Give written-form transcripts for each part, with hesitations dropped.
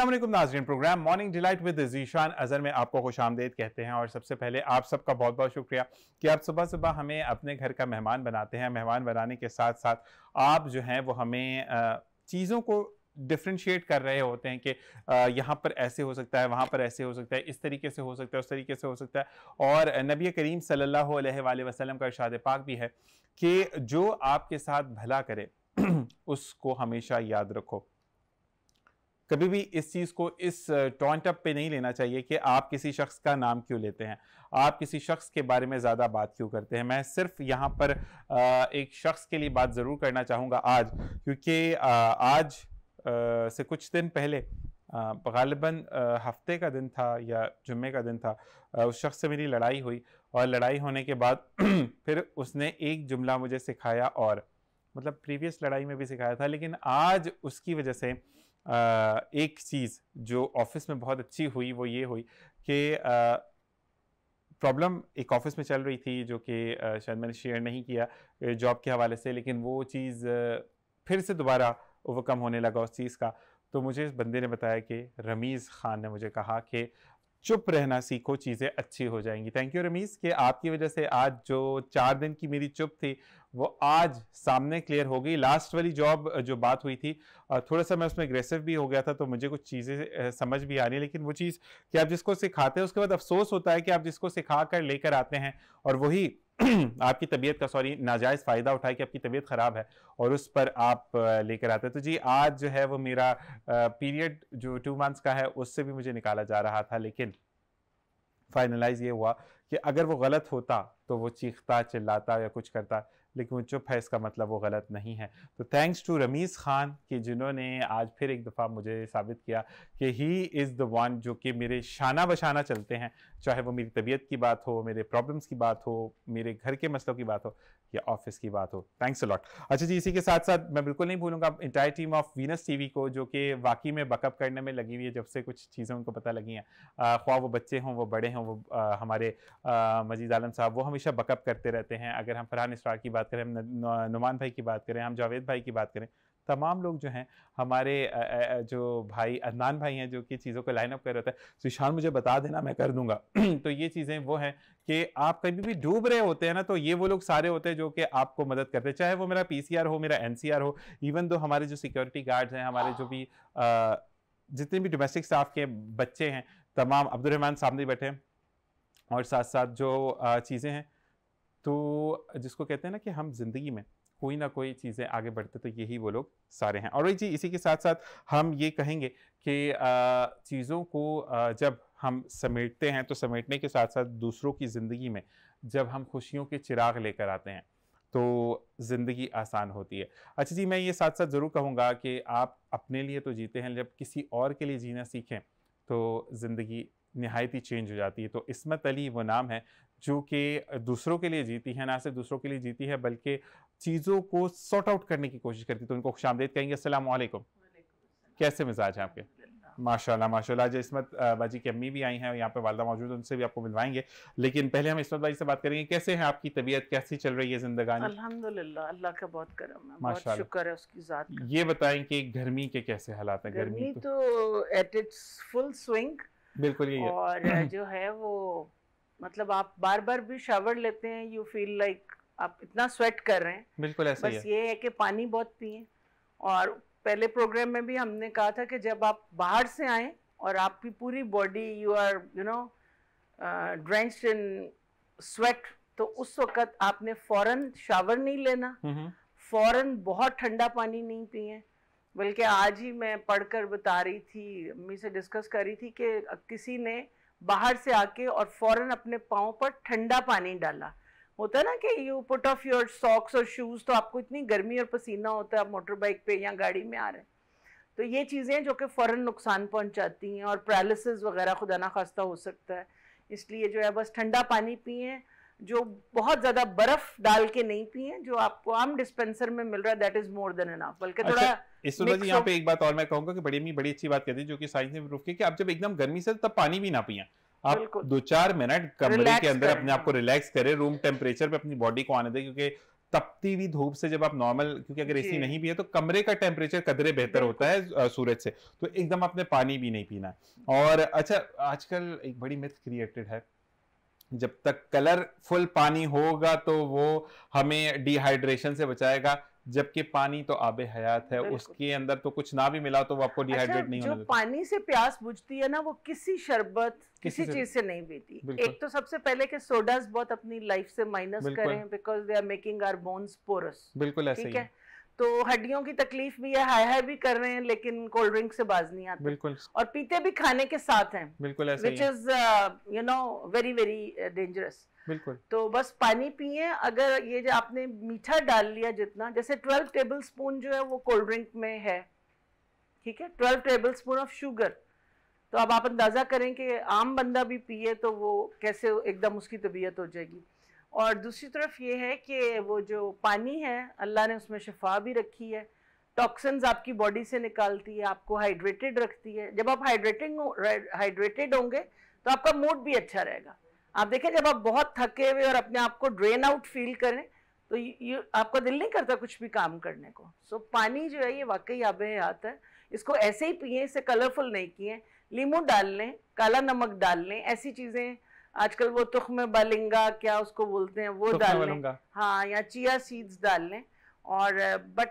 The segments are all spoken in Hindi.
अस्सलाम वालेकुम नाज़रीन, programme morning delight with Zeeshan Azhar में आपको खुशामदीद कहते हैं। और सबसे पहले आप सबका बहुत बहुत शुक्रिया कि आप सुबह सुबह हमें अपने घर का मेहमान बनाते हैं। मेहमान बनाने के साथ साथ आप जो हैं वो हमें चीज़ों को डिफ्रेंशिएट कर रहे होते हैं कि यहाँ पर ऐसे हो सकता है, वहाँ पर ऐसे हो सकता है, इस तरीके से हो सकता है, उस तरीके से हो सकता है। और नबी करीम सल्लल्लाहु अलैहि वसल्लम का इरशाद पाक भी है कि जो आपके साथ भला करे उसको हमेशा याद रखो। कभी भी इस चीज़ को इस टॉन्ट अप पे नहीं लेना चाहिए कि आप किसी शख्स का नाम क्यों लेते हैं, आप किसी शख्स के बारे में ज़्यादा बात क्यों करते हैं। मैं सिर्फ यहाँ पर एक शख्स के लिए बात ज़रूर करना चाहूँगा आज, क्योंकि आज से कुछ दिन पहले गालिबन हफ्ते का दिन था या जुम्मे का दिन था, उस शख्स से मेरी लड़ाई हुई। और लड़ाई होने के बाद फिर उसने एक जुमला मुझे सिखाया, और मतलब प्रीवियस लड़ाई में भी सिखाया था, लेकिन आज उसकी वजह से एक चीज़ जो ऑफिस में बहुत अच्छी हुई वो ये हुई कि प्रॉब्लम एक ऑफिस में चल रही थी जो कि शायद मैंने शेयर नहीं किया जॉब के हवाले से, लेकिन वो चीज़ फिर से दोबारा ओवरकम होने लगा उस चीज़ का। तो मुझे इस बंदे ने बताया कि रमीज़ ख़ान ने मुझे कहा कि चुप रहना सीखो, चीज़ें अच्छी हो जाएंगी। थैंक यू रमीज़ कि आपकी वजह से आज जो 4 दिन की मेरी चुप थी वो आज सामने क्लियर हो गई। लास्ट वाली जॉब जो बात हुई थी, थोड़ा सा मैं उसमें एग्रेसिव भी हो गया था, तो मुझे कुछ चीज़ें समझ भी आ रही है। लेकिन वो चीज़ कि आप जिसको सिखाते हैं उसके बाद अफसोस होता है कि आप जिसको सिखा कर लेकर आते हैं और वही आपकी तबीयत का नाजायज़ फ़ायदा उठाए कि आपकी तबीयत ख़राब है और उस पर आप लेकर आते हैं। तो जी आज जो है वो मेरा पीरियड जो 2 मंथ्स का है उससे भी मुझे निकाला जा रहा था, लेकिन फाइनलाइज ये हुआ कि अगर वो गलत होता तो वो चीखता चिल्लाता या कुछ करता, लेकिन वो चुप है, इसका मतलब वो गलत नहीं है। तो थैंक्स टू रमीज़ ख़ान कि जिन्होंने आज फिर एक दफ़ा मुझे साबित किया कि ही इज़ द वन जो कि मेरे शाना बशाना चलते हैं, चाहे वो मेरी तबीयत की बात हो, मेरे प्रॉब्लम्स की बात हो, मेरे घर के मसलों की बात हो या ऑफिस की बात हो। Thanks a lot. अच्छा जी, इसी के साथ साथ मैं बिल्कुल नहीं भूलूंगा entire team of Venus TV को जो कि वाकई में बैकअप करने में लगी हुई है जब से कुछ चीज़ें उनको पता लगी हैं। ख्वाह वो बच्चे हों, वो बड़े हों, वो हमारे मजीद आलम साहब वो हमेशा बैकअप करते रहते हैं। अगर हम फरहान इसरार की बात करें, हम नुमान भाई की बात करें, हम जावेद भाई की बात करें, तमाम लोग जो हैं हमारे जो भाई अदनान भाई हैं जो कि चीज़ों को लाइन अप कर रहे होते हैं, सुशान मुझे बता देना मैं कर दूंगा। तो ये चीज़ें वो हैं कि आप कभी भी डूब रहे होते हैं ना, तो ये वो लोग सारे होते हैं जो कि आपको मदद करते हैं, चाहे वो मेरा पीसीआर हो, मेरा एनसीआर हो, इवन दो हमारे जो सिक्योरिटी गार्ड्स हैं, हमारे जो भी जितने भी डोमेस्टिक स्टाफ के बच्चे हैं, तमाम अब्दुल रहमान सामने बैठे हैं, और साथ साथ जो चीज़ें हैं, तो जिसको कहते हैं ना कि हम जिंदगी में कोई ना कोई चीज़ें आगे बढ़ते, तो यही वो लोग सारे हैं। और जी इसी के साथ साथ हम ये कहेंगे कि चीज़ों को जब हम समेटते हैं तो समेटने के साथ साथ दूसरों की ज़िंदगी में जब हम खुशियों के चिराग लेकर आते हैं तो ज़िंदगी आसान होती है। अच्छा जी, मैं ये साथ साथ ज़रूर कहूँगा कि आप अपने लिए तो जीते हैं, जब किसी और के लिए जीना सीखें तो ज़िंदगी नहायत ही चेंज हो जाती है। तो इस्मत अली वो नाम है जो कि दूसरों के लिए जीती है, ना सिर्फ दूसरों के लिए जीती है बल्कि चीज़ों को सॉर्ट आउट करने की कोशिश करती है। तो उनको खुशामदीद कहेंगे। अस्सलाम वालेकुम, कैसे मिजाज हैं आपके? माशाल्लाह माशाल्लाह। जो इस्मत बाजी की अम्मी भी आई हैं, यहाँ पे वालदा मौजूद है, उनसे भी आपको मिलवाएंगे। लेकिन पहले हम इस्मत बाजी से बात करेंगे, कैसे हैं आपकी तबीयत, कैसी चल रही है जिंदगानी? अल्हम्दुलिल्लाह, अल्लाह का बहुत करम है, बहुत शुक्र है उसकी जात का। ये बताएं कि गर्मी के कैसे हालात हैं? गर्मी तो एट इट्स फुल स्विंग। बिल्कुल यही है। और जो है वो मतलब आप बार बार भी शावर लेते हैं, यू फील लाइक आप इतना स्वेट कर रहे हैं। बिल्कुल ऐसा ही है। बस ये है कि पानी बहुत पिए। और पहले प्रोग्राम में भी हमने कहा था कि जब आप बाहर से आए और आपकी पूरी body you are drenched in sweat, तो उस वक्त आपने फौरन शावर नहीं लेना, फौरन बहुत ठंडा पानी नहीं पिए। बल्कि आज ही मैं पढ़कर बता रही थी, अम्मी से डिस्कस कर रही थी कि किसी ने बाहर से आके और फौरन अपने पाँव पर ठंडा पानी डाला। होता है ना कि you put off your socks और शूज़, तो आपको इतनी गर्मी और पसीना होता है, आप मोटर बाइक पे या गाड़ी में आ रहे हैं, तो ये चीज़ें जो कि फ़ौरन नुकसान पहुंचाती हैं और पैरालिसिस वगैरह खुदा ना खास्ता हो सकता है। इसलिए जो है बस ठंडा पानी पिए, जो बहुत ज़्यादा बर्फ़ डाल के नहीं पिए, जो आपको आम डिस्पेंसर में मिल रहा है, that is more than enough. बल्कि थोड़ा इस वजह से यहाँ पे एक बात और मैं कहूँगा कि बड़ी अच्छी बात कहती है जो कि साइंस ने प्रूव की कि आप जब एकदम गर्मी से तब पानी भी ना पिए, आप 2-4 मिनट कमरे के अंदर अपने आप को रिलैक्स करें, रूम टेम्परेचर पे अपनी बॉडी को आने दें, क्योंकि तपती हुई धूप से जब आप नॉर्मल, क्योंकि अगर एसी नहीं भी है तो कमरे का टेम्परेचर कदरे बेहतर होता है सूरज से, तो एकदम आपने पानी भी नहीं पीना। और अच्छा, आजकल एक बड़ी मिथ क्रिएटेड है, जब तक कलरफुल पानी होगा तो वो हमें डिहाइड्रेशन से बचाएगा, जबकि पानी तो आबे हयात है, उसके अंदर तो कुछ ना भी मिला तो वो आपको डिहाइड्रेट नहीं होने देता। जो पानी से प्यास बुझती है ना, वो किसी शरबत किसी चीज से नहीं बीती। एक तो सबसे पहले के सोडास बहुत अपनी लाइफ से माइनस करें, because they are making our bones porous. बिल्कुल ऐसे ही है। तो हड्डियों की तकलीफ भी है, हाय भी कर रहे हैं, लेकिन कोल्ड ड्रिंक से बाज नहीं आते। बिल्कुल। और पीते भी खाने के साथ हैं। बिल्कुल ऐसे ही, which is you know very very dangerous। बिल्कुल। तो बस पानी पिए। अगर ये जो आपने मीठा डाल लिया जितना, जैसे 12 टेबल स्पून जो है वो कोल्ड ड्रिंक में है, ठीक है, 12 टेबल स्पून ऑफ शुगर। तो अब आप अंदाजा करें कि आम बंदा भी पिए तो वो कैसे एकदम उसकी तबीयत हो जाएगी। और दूसरी तरफ ये है कि वो जो पानी है, अल्लाह ने उसमें शिफा भी रखी है, टॉक्सिन्स आपकी बॉडी से निकालती है, आपको हाइड्रेटेड रखती है। जब आप हाइड्रेटेड होंगे तो आपका मूड भी अच्छा रहेगा। आप देखें, जब आप बहुत थके हुए और अपने आप को ड्रेन आउट फील करें तो आपका दिल नहीं करता कुछ भी काम करने को। सो पानी जो है ये वाकई आबे हयात है। इसको ऐसे ही पिए, इसे कलरफुल नहीं किए। लीमू डाल लें, काला नमक डाल लें, ऐसी चीजें आजकल वो तुख्म बालिंगा क्या उसको बोलते हैं वो डाल लें, हाँ, या चिया सीड्स डाल लें। और but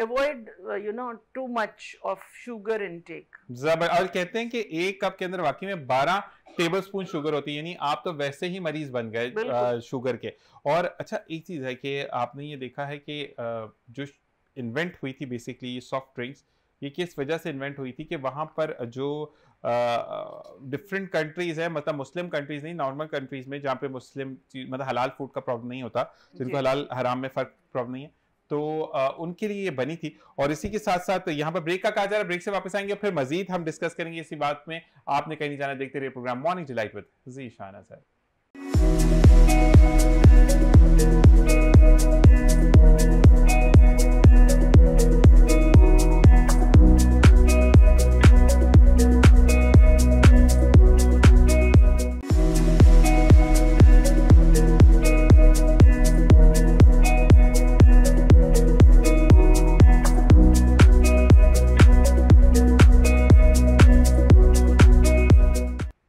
avoid too much of sugar intake. और कहते हैं कि एक कप के अंदर वाकई में 12 टेबलस्पून शुगर होती है, यानी आप तो वैसे ही मरीज बन गए शुगर के। और अच्छा, एक चीज है कि आपने ये देखा है कि जो इन्वेंट हुई थी बेसिकली सॉफ्ट ड्रिंक्स, ये किस वजह से इन्वेंट हुई थी कि वहां पर जो डिफरेंट कंट्रीज है, मतलब मुस्लिम कंट्रीज नहीं, नॉर्मल कंट्रीज में जहाँ पे मुस्लिम मतलब हलाल फूड का प्रॉब्लम नहीं होता, जिनको हलाल हराम में फर्क प्रॉब्लम नहीं है, तो उनके लिए ये बनी थी। और इसी के साथ साथ यहाँ पर ब्रेक का कहा जा रहा है, ब्रेक से वापस आएंगे फिर मजीद हम डिस्कस करेंगे इसी बात में। आपने कहीं नहीं जाना, देखते रहिए programme morning delight with Zeeshan Azhar.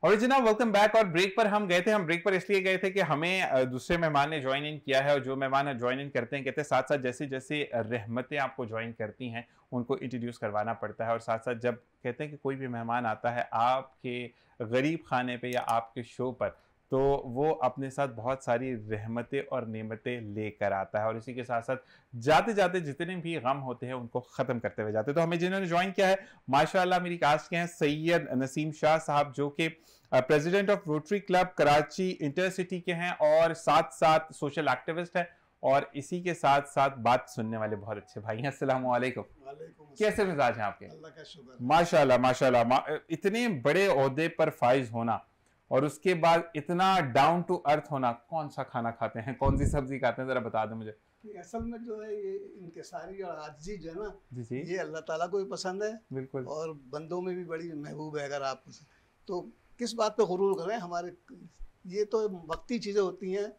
Original welcome back. और ब्रेक पर हम गए थे, हम ब्रेक पर इसलिए गए थे कि हमें दूसरे मेहमान ने ज्वाइन इन किया है, और जो मेहमान ज्वाइन इन करते हैं कहते हैं साथ साथ जैसे जैसे रहमतें आपको ज्वाइन करती हैं उनको इंट्रोड्यूस करवाना पड़ता है। और साथ साथ जब कहते हैं कि कोई भी मेहमान आता है आपके गरीब खाने पे या आपके शो पर, तो वो अपने साथ बहुत सारी रहमतें और नेमतें लेकर आता है, और इसी के साथ साथ जाते जाते जितने भी गम होते हैं उनको ख़त्म करते हुए जाते हैं। तो हमें जिन्होंने ज्वाइन किया है माशाल्लाह मेरी कास्ट के हैं सैयद नसीम शाह साहब, जो कि president of rotary club Karachi intercity के हैं और साथ साथ सोशल एक्टिविस्ट हैं, और इसी के साथ साथ बात सुनने वाले बहुत अच्छे भाई हैं। अस्सलाम वालेकुम। कैसे मिजाज हैं आपके? अल्लाह का शुक्र। माशाल्लाह माशाल्लाह। इतने बड़े ओहदे पर फाइज होना और उसके बाद इतना डाउन टू अर्थ होना, कौन सा खाना खाते हैं, कौन सी सब्जी खाते हैं, जरा बता दें मुझे। असल में जो है ये इंकिसारी और आजिज़ी जो है ना, जी ये अल्लाह ताला को भी पसंद है, बिल्कुल, और बंदों में भी बड़ी महबूब है। अगर आप तो किस बात पे गुरूर करें, हमारे ये तो वक्ती चीज़ें होती हैं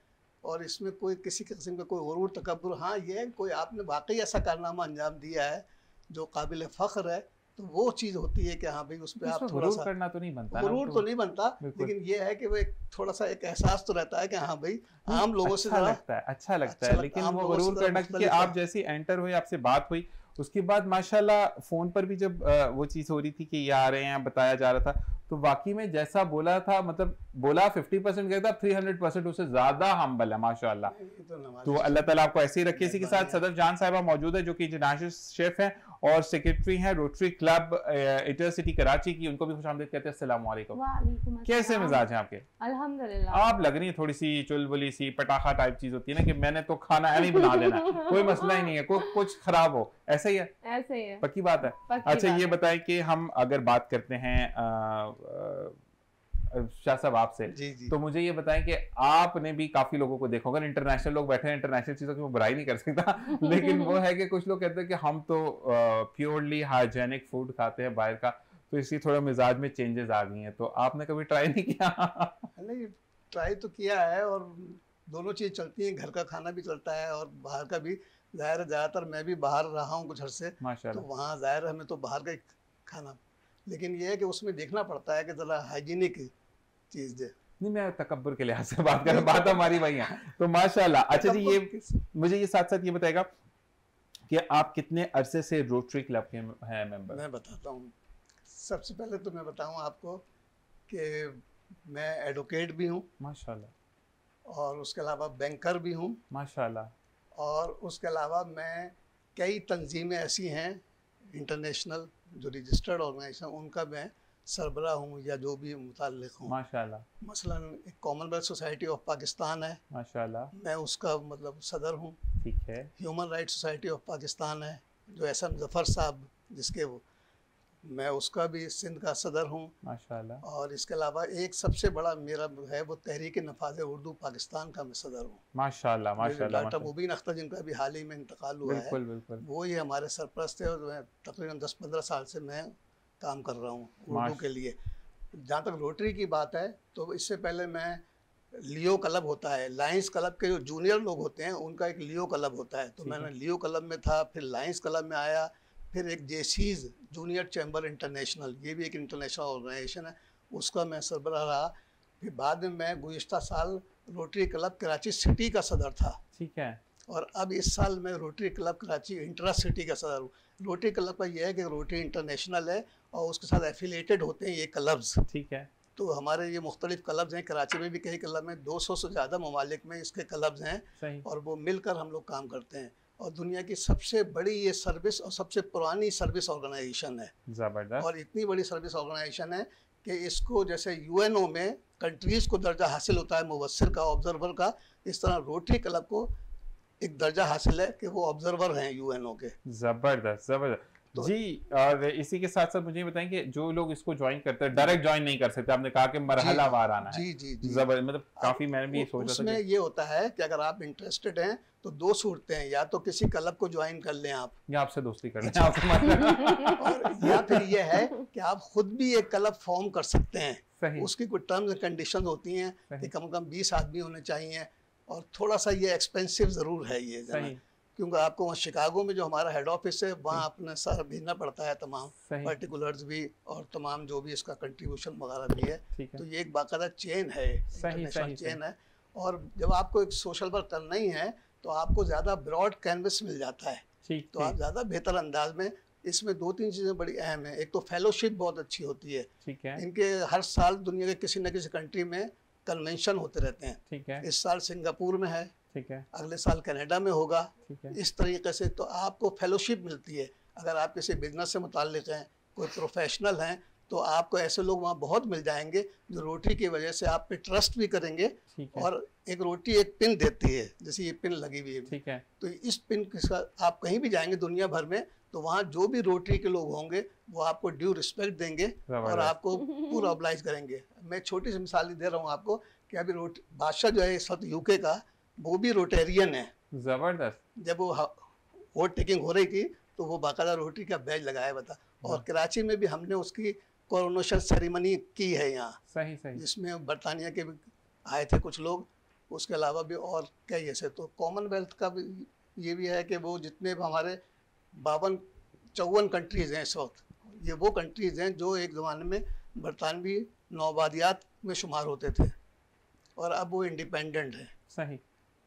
और इसमें कोई किसी किस्म का कोई गुरूर तकब्बुर, हाँ ये है कोई आपने वाकई ऐसा कारनामा अंजाम दिया है जो काबिल फ़ख्र है, तो वो चीज़ होती है कि हाँ भाई उस पर आप थोड़ा सा करना तो नहीं बनता, गुरूर तो नहीं बनता, लेकिन ये है कि वो एक थोड़ा सा एक एहसास तो रहता है कि हाँ भाई आम लोगों से अच्छा लगता है, लेकिन वो गुरूर करना, क्योंकि आप जैसी एंटर हुए, आपसे बात हुई, उसके बाद माशाल्लाह फोन पर भी जब वो चीज़ हो रही थी कि ये आ रहे हैं, बताया जा रहा था, तो वाकई में जैसा बोला था, मतलब बोला 50% गया था, 300% उससे ज्यादा हम्बल है माशाल्लाह। तो अल्लाह ताला आपको ऐसे ही रखे। इसी के साथ सदफ जान साहिबा मौजूद है जो कि इंटरनेशनल शेफ हैं और सेक्रेटरी हैं रोटरी क्लब इंटरसिटी कराची की, उनको भी खुशामदीद कहते हैं। अस्सलाम वालेकुम। कैसे मिजाज हैं आपके? अल्हम्दुलिल्लाह। आप लग रही हैं थोड़ी सी चुलबुली सी, पटाखा टाइप चीज होती है ना कि मैंने तो खाना नहीं बना देना, कोई मसला ही नहीं है, कुछ खराब हो, ऐसा ही है? ऐसे ही है, पक्की बात है। अच्छा ये बताएं कि हम अगर बात करते हैं शाह साहब आपसे, तो मुझे ये बताएं कि आपने भी काफी लोगों को देखा होगा, इंटरनेशनल लोग बैठे हैं, इंटरनेशनल चीजों की मैं बुराई नहीं कर सकता लेकिन वो है कि कुछ लोग कहते हैं कि हम तो प्योरली हाइजेनिक फूड खाते हैं बाहर का, तो इसलिए थोड़ा मिजाज में चेंजेस आ गई हैं, तो आपने कभी ट्राई नहीं किया? नहीं, ट्राई तो किया है, और दोनों चीज़ चलती हैं, घर का खाना भी चलता है और बाहर का भी। ज़ाहिर है ज़्यादातर मैं भी बाहर रहा हूँ कुछ अर्से, तो वहाँ ज़ाहिर है हमें तो बाहर का ही खाना, लेकिन ये है कि उसमें देखना पड़ता है कि ज़रा हाइजीनिक चीज़ दे। नहीं, मैं तकब्बुर के लिहाज से बात कर रहा हूँ, बात हमारी वही है। तो माशाल्लाह। अच्छा जी, ये मुझे ये साथ साथ ये बताएगा कि आप कितने अरसे से रोटरी क्लब के हैं मेंबर? मैं बताता हूँ। सबसे पहले तो मैं बताऊँ आपको कि मैं एडवोकेट भी हूँ माशाल्लाह, और उसके अलावा बैंकर भी हूँ माशाल्लाह, और उसके अलावा मैं कई तंजीमें ऐसी हैं इंटरनेशनल जो रजिस्टर्ड ऑर्गेनाइजेशन, उनका मैं सरबराह हूँ या जो भी मुताल्लिक हूँ। माशाल्लाह। मसलन एक कॉमनवेल्थ सोसाइटी ऑफ पाकिस्तान है, माशाल्लाह, मैं उसका मतलब सदर हूँ। ठीक है। Human rights society of Pakistan है जो एहसन ज़फ़र साहब जिसके वो, मैं उसका भी सिंध का सदर हूँ। माशाल्लाह। और इसके अलावा एक सबसे बड़ा मेरा है वो तहरीक नफ़ाज़ उर्दू पाकिस्तान का मैं सदर हूँ। माशाल्लाह, माशाल्लाह। डॉक्टर मुबीन अख्तर जिनका भी हाल ही में इंतकाल हुआ है, बिल्कुल बिल्कुल, वो ही हमारे सरपरस्त है और मैं तकरीबन 10-15 साल से मैं काम कर रहा हूँ उर्दू के लिए। जहाँ तक रोटरी की बात है तो इससे पहले मैं लियो क्लब होता है, लायंस क्लब के जो जूनियर लोग होते हैं उनका एक लियो क्लब होता है, तो मैंने लियो क्लब में था, फिर लायंस क्लब में आया, फिर एक जेसीज जूनियर चैम्बर इंटरनेशनल, ये भी एक इंटरनेशनल ऑर्गेनाइजेशन है, उसका मैं सरबराह रहा। फिर बाद में मैं गुज़िश्ता साल रोटरी क्लब कराची सिटी का सदर था, ठीक है। और अब इस साल मैं rotary club Karachi intra city का सदर हूँ। रोटरी क्लब का यह है कि रोटरी इंटरनेशनल है और उसके साथ एफिलेटेड होते हैं ये क्लब्स, ठीक है। तो हमारे ये मुख्तलिफ क्लब्स हैं, कराची में भी कई क्लब हैं, 200 से ज़्यादा ममालिक में इसके क्लब्स हैं, सही। और वो मिलकर हम लोग काम करते हैं, और दुनिया की सबसे बड़ी ये सर्विस और सबसे पुरानी सर्विस ऑर्गेनाइजेशन है। ज़बरदस्त। और इतनी बड़ी सर्विस ऑर्गेनाइजेशन है कि इसको जैसे यूएनओ में कंट्रीज़ को दर्जा हासिल होता है मुबस्सिर का, ऑब्जर्वर का, इस तरह रोटरी क्लब को एक दर्जा हासिल है कि वो ऑब्जर्वर हैं यूएनओ के। ज़बरदस्त, ज़बरदस्त। तो जी, और इसी के साथ साथ मुझे बताएं कि जो लोग इसको ज्वाइन करते हैं डायरेक्ट ज्वाइन नहीं कर सकते, आपने कहा कि मरहलावार आना है। जी। जबरदस्त, मतलब काफी मैंने भी सोचा था उसमें ये होता है कि अगर आप इंटरेस्टेड हैं तो दो सूरतें हैं, या तो किसी क्लब को ज्वाइन कर लें आप, या आपसे दोस्ती कर लें और या फिर ये है कि आप खुद भी एक क्लब फॉर्म कर सकते हैं। सही। उसकी कुछ टर्म्स एंड कंडीशंस होती हैं कि कम से कम 20 आदमी होने चाहिए, और थोड़ा सा ये एक्सपेंसिव ज़रूर है ये, क्योंकि आपको वहाँ शिकागो में जो हमारा हेड ऑफिस है वहाँ अपना सारा भेजना पड़ता है, तमाम पर्टिकुलर्स भी और तमाम जो भी इसका कंट्रीब्यूशन वगैरह भी है। तो ये एक बाकायदा चेन है, इंटरनेशनल चेन है, और जब आपको एक सोशल वर्क करना ही है तो आपको ज़्यादा ब्रॉड कैनवस मिल जाता है, तो आप ज़्यादा बेहतर अंदाज में। इसमें 2-3 चीज़ें बड़ी अहम हैं। एक तो फेलोशिप बहुत अच्छी होती है, ठीक है। इनके हर साल दुनिया के किसी न किसी कंट्री में कन्वेंशन होते रहते हैं, ठीक है। इस साल सिंगापुर में है, ठीक है, अगले साल कनाडा में होगा, ठीक है। इस तरीके से तो आपको फेलोशिप मिलती है। अगर आप किसी बिजनेस से मुताल्लिक हैं, कोई प्रोफेशनल हैं, तो आपको ऐसे लोग वहाँ बहुत मिल जाएंगे जो रोटरी की वजह से आप पे ट्रस्ट भी करेंगे, और एक रोटी एक पिन देती है, जैसे ये पिन लगी हुई है, ठीक है, तो इस पिन के साथ आप कहीं भी जाएंगे दुनिया भर में, तो वहाँ जो भी रोटरी के लोग होंगे वो आपको ड्यू रिस्पेक्ट देंगे और आपको पूरा ऑब्लाइज करेंगे। मैं छोटी सी मिसाल दे रहा हूँ आपको कि अभी बादशाह जो है इस वक्त यूके का, वो भी रोटेरियन है। जबरदस्त। जब वो वोट टेकिंग हो रही थी तो वो बाकायदा रोटरी का बैज लगाया बता, और कराची में भी हमने उसकी कोरोनेशन सेरेमनी की है यहाँ, सही सही, जिसमें बरतानिया के भी आए थे कुछ लोग, उसके अलावा भी और कई ऐसे। तो कॉमनवेल्थ का भी ये भी है कि वो जितने भी हमारे 52-54 कंट्रीज़ हैं इस वक्त, ये वो कंट्रीज़ हैं जो एक ज़माने में बरतानवी नौआबादियात में शुमार होते थे और अब वो इंडिपेंडेंट है। सही।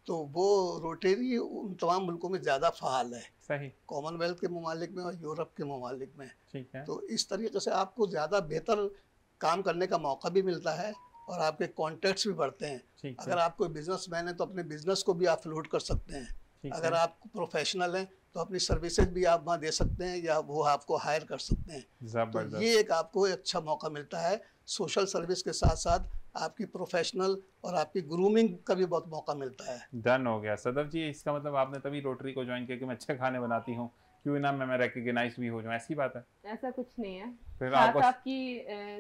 तो वो रोटरी उन तमाम मुल्कों में ज़्यादा फ़ाल है, सही, कॉमनवेल्थ के ममालिक में और यूरोप के ममालिक में। ठीक है। तो इस तरीके से आपको ज़्यादा बेहतर काम करने का मौका भी मिलता है और आपके कॉन्टैक्ट्स भी बढ़ते हैं। अगर आप कोई बिजनेसमैन है तो अपने बिजनेस को भी आप फ्लूट कर सकते हैं, अगर आप प्रोफेशनल हैं तो अपनी सर्विसेज भी आप वहाँ दे सकते हैं या वो आपको हायर कर सकते हैं। तो ये एक आपको अच्छा मौका मिलता है। सोशल सर्विस के साथ साथ आपकी प्रोफेशनल और आपकी ग्रूमिंग का भी बहुत मौका मिलता है। डन हो गया सदर जी, इसका मतलब आपने तभी रोटरी को ज्वाइन किया कि मैं अच्छे खाने बनाती हूँ, क्यों ना मैं रिकॉग्नाइज भी हो जाऊँ, ऐसी बात है? ऐसा कुछ नहीं है, फिर आपकी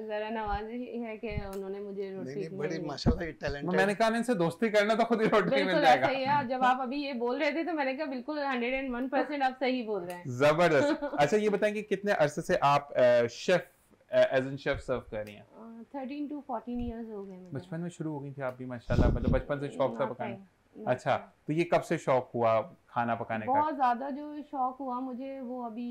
जरा नवाजी है कि उन्होंने मुझे रोटरी बड़ी माशाल्लाह टैलेंट है। मैंने कहा इनसे दोस्ती करना तो खुद ही रोटरी मिल जाएगा। सही है, जब आप अभी ये बोल रहे थे तो मैंने कहा बिल्कुल 101% आप सही बोल रहे हैं। जबरदस्त। अच्छा ये बताएं कि कितने अरसे से आप शेफ एज एन शेफ सर्व कर रही हैं? 13 to 14 इयर्स हो गए मुझे। बचपन में शुरू हो गई थी आप भी माशाल्लाह, मतलब बचपन से शौक था पकाने? अच्छा, तो ये कब से शौक हुआ खाना पकाने का? बहुत ज़्यादा जो शौक हुआ मुझे वो अभी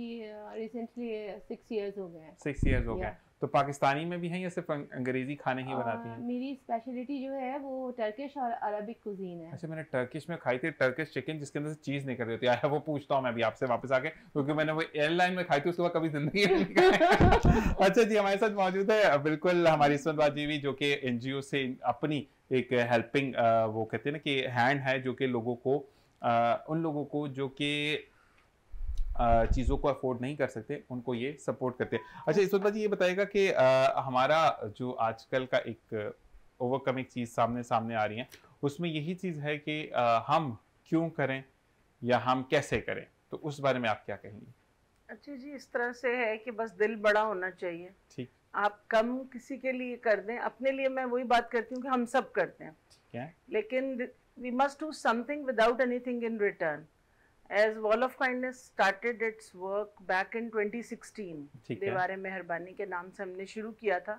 रिसेंटली 6 इयर्स हो गए हैं। 6 इयर्स हो गए। तो पाकिस्तानी में भी हैं या सिर्फ अंग्रेजी खाने ही बनाती हैं? मेरी स्पेशलिटी जो है वो टर्किश और अरबिक कुजीन है। अच्छा, मैंने टर्किश में खाई थी, टर्किश चिकन जिसके अंदर से चीज़ निकल रही होती है, वो पूछता हूँ मैं अभी आपसे वापस आके, क्योंकि मैंने वो एयरलाइन में खाई थी, उसके बाद कभी जिंदगी में नहीं खाई। अच्छा जी, हमारे साथ मौजूद है बिल्कुल हमारी इस्मत बाजी भी, जो कि एनजीओ से अपनी एक हेल्पिंग वो कहते हैं ना कि हैंड है, जो कि लोगों को उन लोगों को जो कि चीज़ों को अफोर्ड नहीं कर सकते उनको ये सपोर्ट करते हैं। अच्छा, इस वक्त ये बताएगा कि हमारा जो आजकल का एक ओवरकमिंग चीज़ सामने आ रही है, उसमें यही चीज़ है कि हम क्यों करें या हम कैसे करें, तो उस बारे में आप क्या कहेंगी? अच्छा जी, इस तरह से है कि बस दिल बड़ा होना चाहिए। ठीक, आप कम किसी के लिए कर दें, अपने लिए मैं वही बात करती हूँ कि हम सब करते हैं, ठीक है, लेकिन we must do something without anything in return. As Wall of Kindness started its work back in 2016, दीवारे मेहरबानी के नाम से हमने शुरू किया था।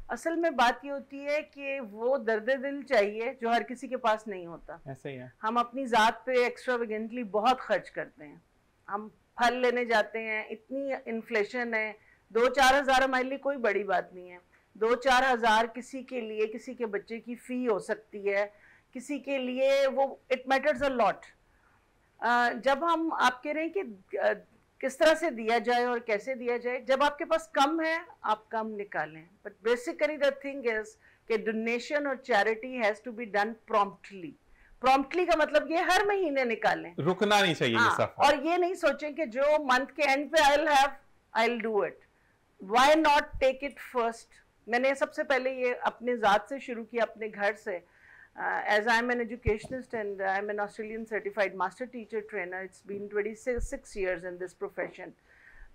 असल में बात ये होती है कि वो दर्द दिल चाहिए जो हर किसी के पास नहीं होता। ऐसे ही है। हम अपनी ज़ात पे एक्स्ट्रावेगेंटली बहुत खर्च करते हैं। हम फल लेने जाते हैं, इतनी इन्फ्लेशन है, 2-4 हज़ार हमारे लिए कोई बड़ी बात नहीं है। 2-4 हज़ार किसी के लिए, किसी के बच्चे की फ़ी हो सकती है, किसी के लिए वो इट मैटर्स अ लॉट। जब हम आप कह रहे हैं कि किस तरह से दिया जाए और कैसे दिया जाए, जब आपके पास कम है आप कम निकालें, but basically the thing is कि डोनेशन और charity has to be done promptly. Promptly का मतलब ये हर महीने निकालें, रुकना नहीं चाहिए। ये सफर, और ये नहीं सोचें कि जो मंथ के एंड पे I will do it. Why not take it first. मैंने सबसे पहले ये अपने ज़ात से शुरू किया, अपने घर से। As I am an educationist and I am an Australian certified master teacher trainer, it's been 26 years in this profession.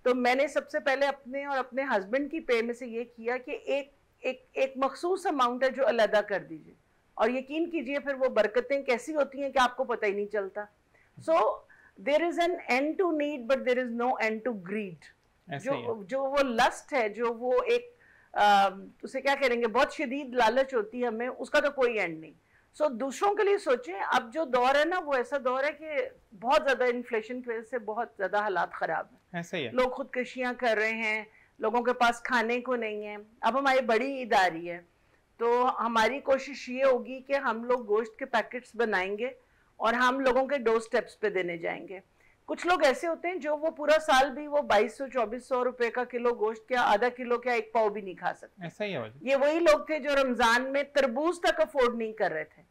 तो मैंने सबसे पहले अपने और अपने हस्बैंड की पे में से ये किया कि एक मखसूस अमाउंट है जो अलहदा कर दीजिए, और यकीन कीजिए फिर वो बरकतें कैसी होती हैं कि आपको पता ही नहीं चलता। So there is an end to need but there is no end to greed. जो वो लस्ट है, जो वो एक उसे क्या करेंगे, बहुत शदीद लालच होती है हमें, उसका तो कोई एंड नहीं। सो दूसरों के लिए सोचें। अब जो दौर है ना, वो ऐसा दौर है कि बहुत ज़्यादा इन्फ्लेशन की वजह से बहुत ज़्यादा हालात ख़राब हैं। ऐसा ही है। लोग खुदकुशियाँ कर रहे हैं, लोगों के पास खाने को नहीं है। अब हमारी बड़ी ईद आ रही है, तो हमारी कोशिश ये होगी कि हम लोग गोश्त के पैकेट्स बनाएंगे और हम लोगों के डोर स्टेप्स पे देने जाएंगे। कुछ लोग ऐसे होते हैं जो वो पूरा साल भी वो 2200-2400 रुपए का किलो गोश्त क्या, आधा किलो क्या, एक पाव भी नहीं खा सकते। ऐसा ही है। ये वही लोग थे जो रमजान में तरबूज तक अफोर्ड नहीं कर रहे थे।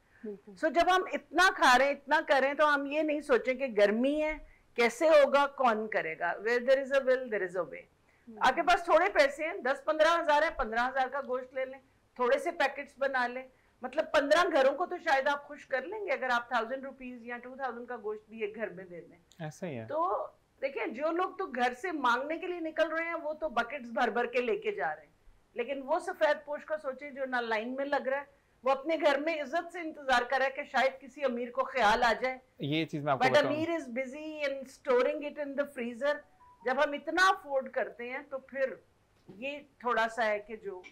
सो जब हम इतना खा रहे हैं, इतना कर रहे हैं, तो हम ये नहीं सोचें कि गर्मी है, कैसे होगा, कौन करेगा। Where there is a will there is a way. आपके पास थोड़े पैसे हैं, 10-15 हज़ार है, 15 हज़ार का गोश्त ले लें, थोड़े से पैकेट्स बना लें, मतलब 15 घरों को तो शायद आप खुश कर लेंगे अगर आप 1000 रुपीज या 2000 का गोश्त भी एक घर में दे दें। ऐसा ही है। तो देखिए, जो लोग तो घर से मांगने के लिए निकल रहे हैं वो तो बकेट्स भर भर के लेके जा रहे हैं, लेकिन वो सफेद पोश का सोचे जो ना लाइन में लग रहा है, वो अपने घर में इज्जत से इंतजार कर रहा है कि शायद किसी अमीर को ख्याल आ जाए। ये चीज मैं आपको बट अमीर is busy in storing it in the freezer. जब हम इतना अफोर्ड करते हैं तो फिर ये थोड़ा सा है कि जो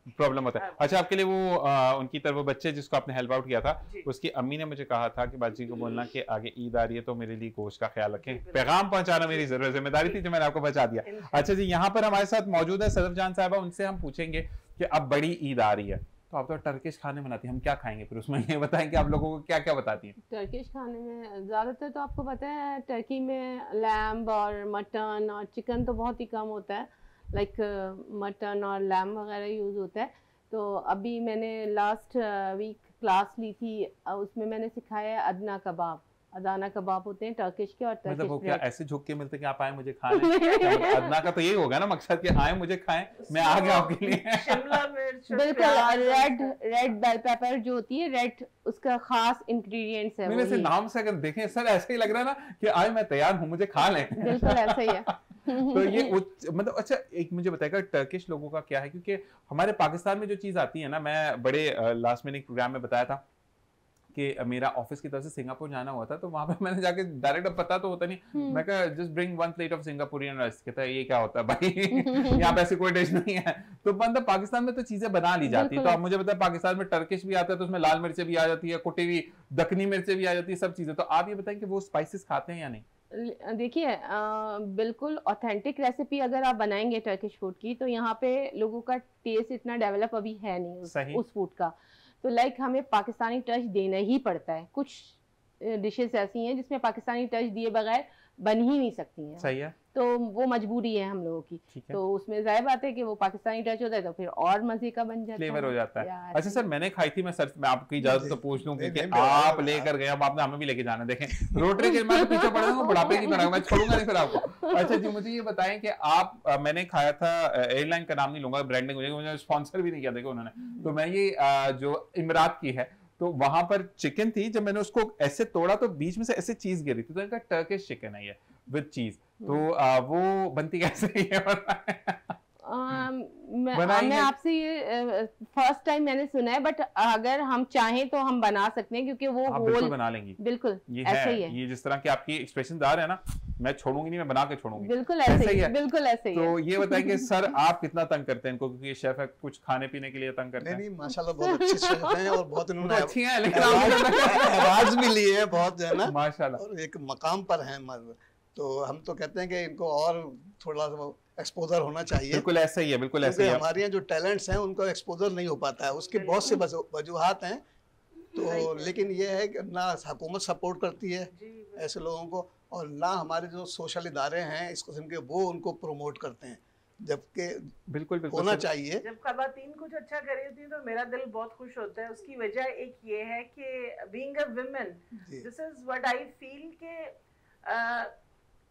प्रॉब्लम होता है। अच्छा, आपके लिए वो उनकी तरफ वो बच्चे जिसको आपने हेल्प आउट किया था, उसकी अम्मी ने मुझे कहा था कि बाजी को बोलना कि आगे ईद आ रही है तो मेरे लिए गोश्त का ख्याल रखें। पैगाम पहुंचाना मेरी जरूर जिम्मेदारी थी, जो मैंने आपको बचा दिया। अच्छा जी, यहाँ पर हमारे साथ मौजूद है सदफ जान साहबा, उनसे हम पूछेंगे कि अब बड़ी ईद आ रही है तो आप तो टर्किश खाने बनाती हैं, हम क्या खाएंगे, फिर उसमें ये बताएं कि आप लोगों को क्या क्या बताती हैं। टर्किश खाने में ज़्यादातर तो आपको पता है टर्की में लैम्ब और मटन और चिकन तो बहुत ही कम होता है, लाइक मटन और लैम्ब वगैरह यूज़ होता है। तो अभी मैंने लास्ट वीक क्लास ली थी, उसमें मैंने सिखाया है अदना कबाब। अदाना कबाब होते हैं टर्किश के, और टर्किश मतलब वो क्या ऐसे झुक के मिलते कि आप आए मुझे खाने? अदना का तो यही होगा ना मकसद कि आए मुझे खाएं, मैं आ गया आपके लिए। शिमला मिर्च, बिल्कुल रेड बेल पेपर जो होती है, रेड उसका खास इंग्रेडिएंट्स है। वैसे नाम से अगर देखें सर ऐसे ही लग रहा है ना कि आए मैं तैयार हूँ, मुझे खा लें। बिल्कुल ऐसा ही है। तो ये मतलब अच्छा, एक मुझे बताएगा टर्किश लोगों का क्या है, क्योंकि हमारे पाकिस्तान में जो चीज़ आती है ना, मैं बड़े लास्ट में एक प्रोग्राम में बताया था कि मेरा ऑफिस की तरफ से सिंगापुर जाना हुआ था, तो वहां पे मैंने जाके डायरेक्ट, अब पता तो होता नहीं, मैं कहा just bring 1 plate of Singaporean rice. कहता है ये क्या होता है भाई, यहाँ पे ऐसी कोई डिश नहीं है। तो मतलब पाकिस्तान में तो चीजें बना ली जाती है। तो अब मुझे पता है पाकिस्तान में टर्किश भी आता है, तो उसमें लाल मिर्चें भी आ जाती है, कुटी हुई दखनी मिर्चें भी आ जाती है, सब चीजें। तो आप ये बताएं कि वो स्पाइसेस खाते हैं या नहीं? देखिए बिल्कुल ऑथेंटिक रेसिपी अगर आप बनाएंगे टर्किश फूड की, तो यहाँ पे लोगों का टेस्ट इतना डेवलप अभी है नहीं उस फूड का। तो लाइक हमें पाकिस्तानी टच देना ही पड़ता है। कुछ डिशेस ऐसी हैं जिसमें पाकिस्तानी टच दिए बगैर बन ही नहीं सकती हैं। सही है। तो वो मजबूरी है हम लोगों की। तो उसमें जाहिर बात है कि वो पाकिस्तानी टच होता है तो फिर और मजे का बन जाता है, फ्लेवर हो जाता है। अच्छा सर, मैंने खाई थी, मैं सर मैं आपकी इजाजत तो पूछ लूं कि आप लेकर गए, अब आपने हमें भी लेके जाना। देखें रोटरी के मैं तो पीछे पड़ जाऊंगा बुढ़ापे की तरह, मैं छोड़ूंगा नहीं फिर आपको। अच्छा जी, मुझे ये बताएं कि आप मैंने खाया था, एयरलाइन का नाम नहीं लूंगा, ब्रांडिंग मुझे स्पॉन्सर भी नहीं किया देखो उन्होंने। तो मैं ये जो इमरात की है, तो वहां पर चिकन थी, जब मैंने उसको ऐसे तोड़ा तो बीच में से ऐसे चीज गिरी थी, तो इनका टर्किश चिकन है ये विद चीज। तो वो बनती कैसे है? मैं आपसे ये फर्स्ट टाइम मैंने सुना है, बट अगर हम चाहें तो हम बना सकते हैं, क्योंकि वो बिल्कुल बना लेंगी। बिल्कुल ये ऐसे ही है। ये जिस तरह के आपकी एक्सप्रेशन आ रहे हैं ना, मैं छोड़ूंगी नहीं, मैं बना के छोड़ूंगी। बिल्कुल ऐसे ही है, बिल्कुल ऐसे ही। तो ये बताएं कि सर आप कितना तंग करते हैं इनको, क्योंकि शेफ है, कुछ खाने पीने के लिए तंग करते हैं? नहीं माशाल्लाह बहुत अच्छे शेफ हैं और बहुत इन्होंने अच्छी हैं, लेकिन आवाज भी ली है बहुत, जो है ना माशाल्लाह, और एक मकाम पर हैं। तो हम तो कहते हैं कि इनको और थोड़ा सा एक्सपोजर होना चाहिए। बिल्कुल ऐसा ही है, बिल्कुल ऐसा ही है। हमारे यहाँ जो टैलेंट्स हैं उनको एक्सपोजर नहीं हो पाता है, उसके बहुत से वजूहात हैं। तो लेकिन ये है कि ना हुकूमत सपोर्ट करती है ऐसे लोगों को, और ना हमारे जो सोशल इदारे हैं इस किस्म के वो उनको प्रमोट करते हैं, जबकि बिल्कुल होना चाहिए। जब ख़वातीन कुछ अच्छा कर रही होती है तो मेरा दिल बहुत खुश होता है। उसकी वजह एक ये है कि being a women, this is what I feel के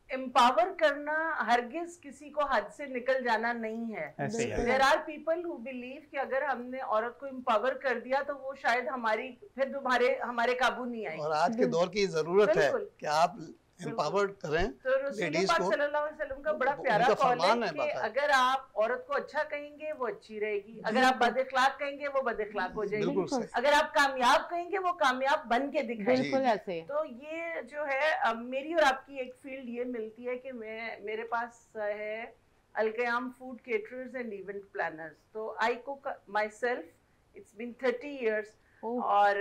एम्पावर करना हरगिज किसी को हद से निकल जाना नहीं है। There are people who believe कि अगर हमने औरत को एम्पावर कर दिया तो वो शायद फिर हमारे काबू नहीं आएगी। और आज के दौर की जरूरत है कि आप एम्पावर्ड करें तो लेडीज को। सल्लल्लाहु अलैहि वसल्लम का बड़ा प्यारा कौल है कि अगर आप औरत को अच्छा कहेंगे वो अच्छी रहेगी, अगर आप बदअखलाक कहेंगे वो बदअखलाक हो जाएगी, अगर आप कामयाब कहेंगे वो कामयाब बन के दिखाएगी। तो ये जो है मेरी और आपकी एक फील्ड ये मिलती है कि मेरे पास है Al-Qayam food caterers and event planners. तो I cook myself, it's been 30 years। और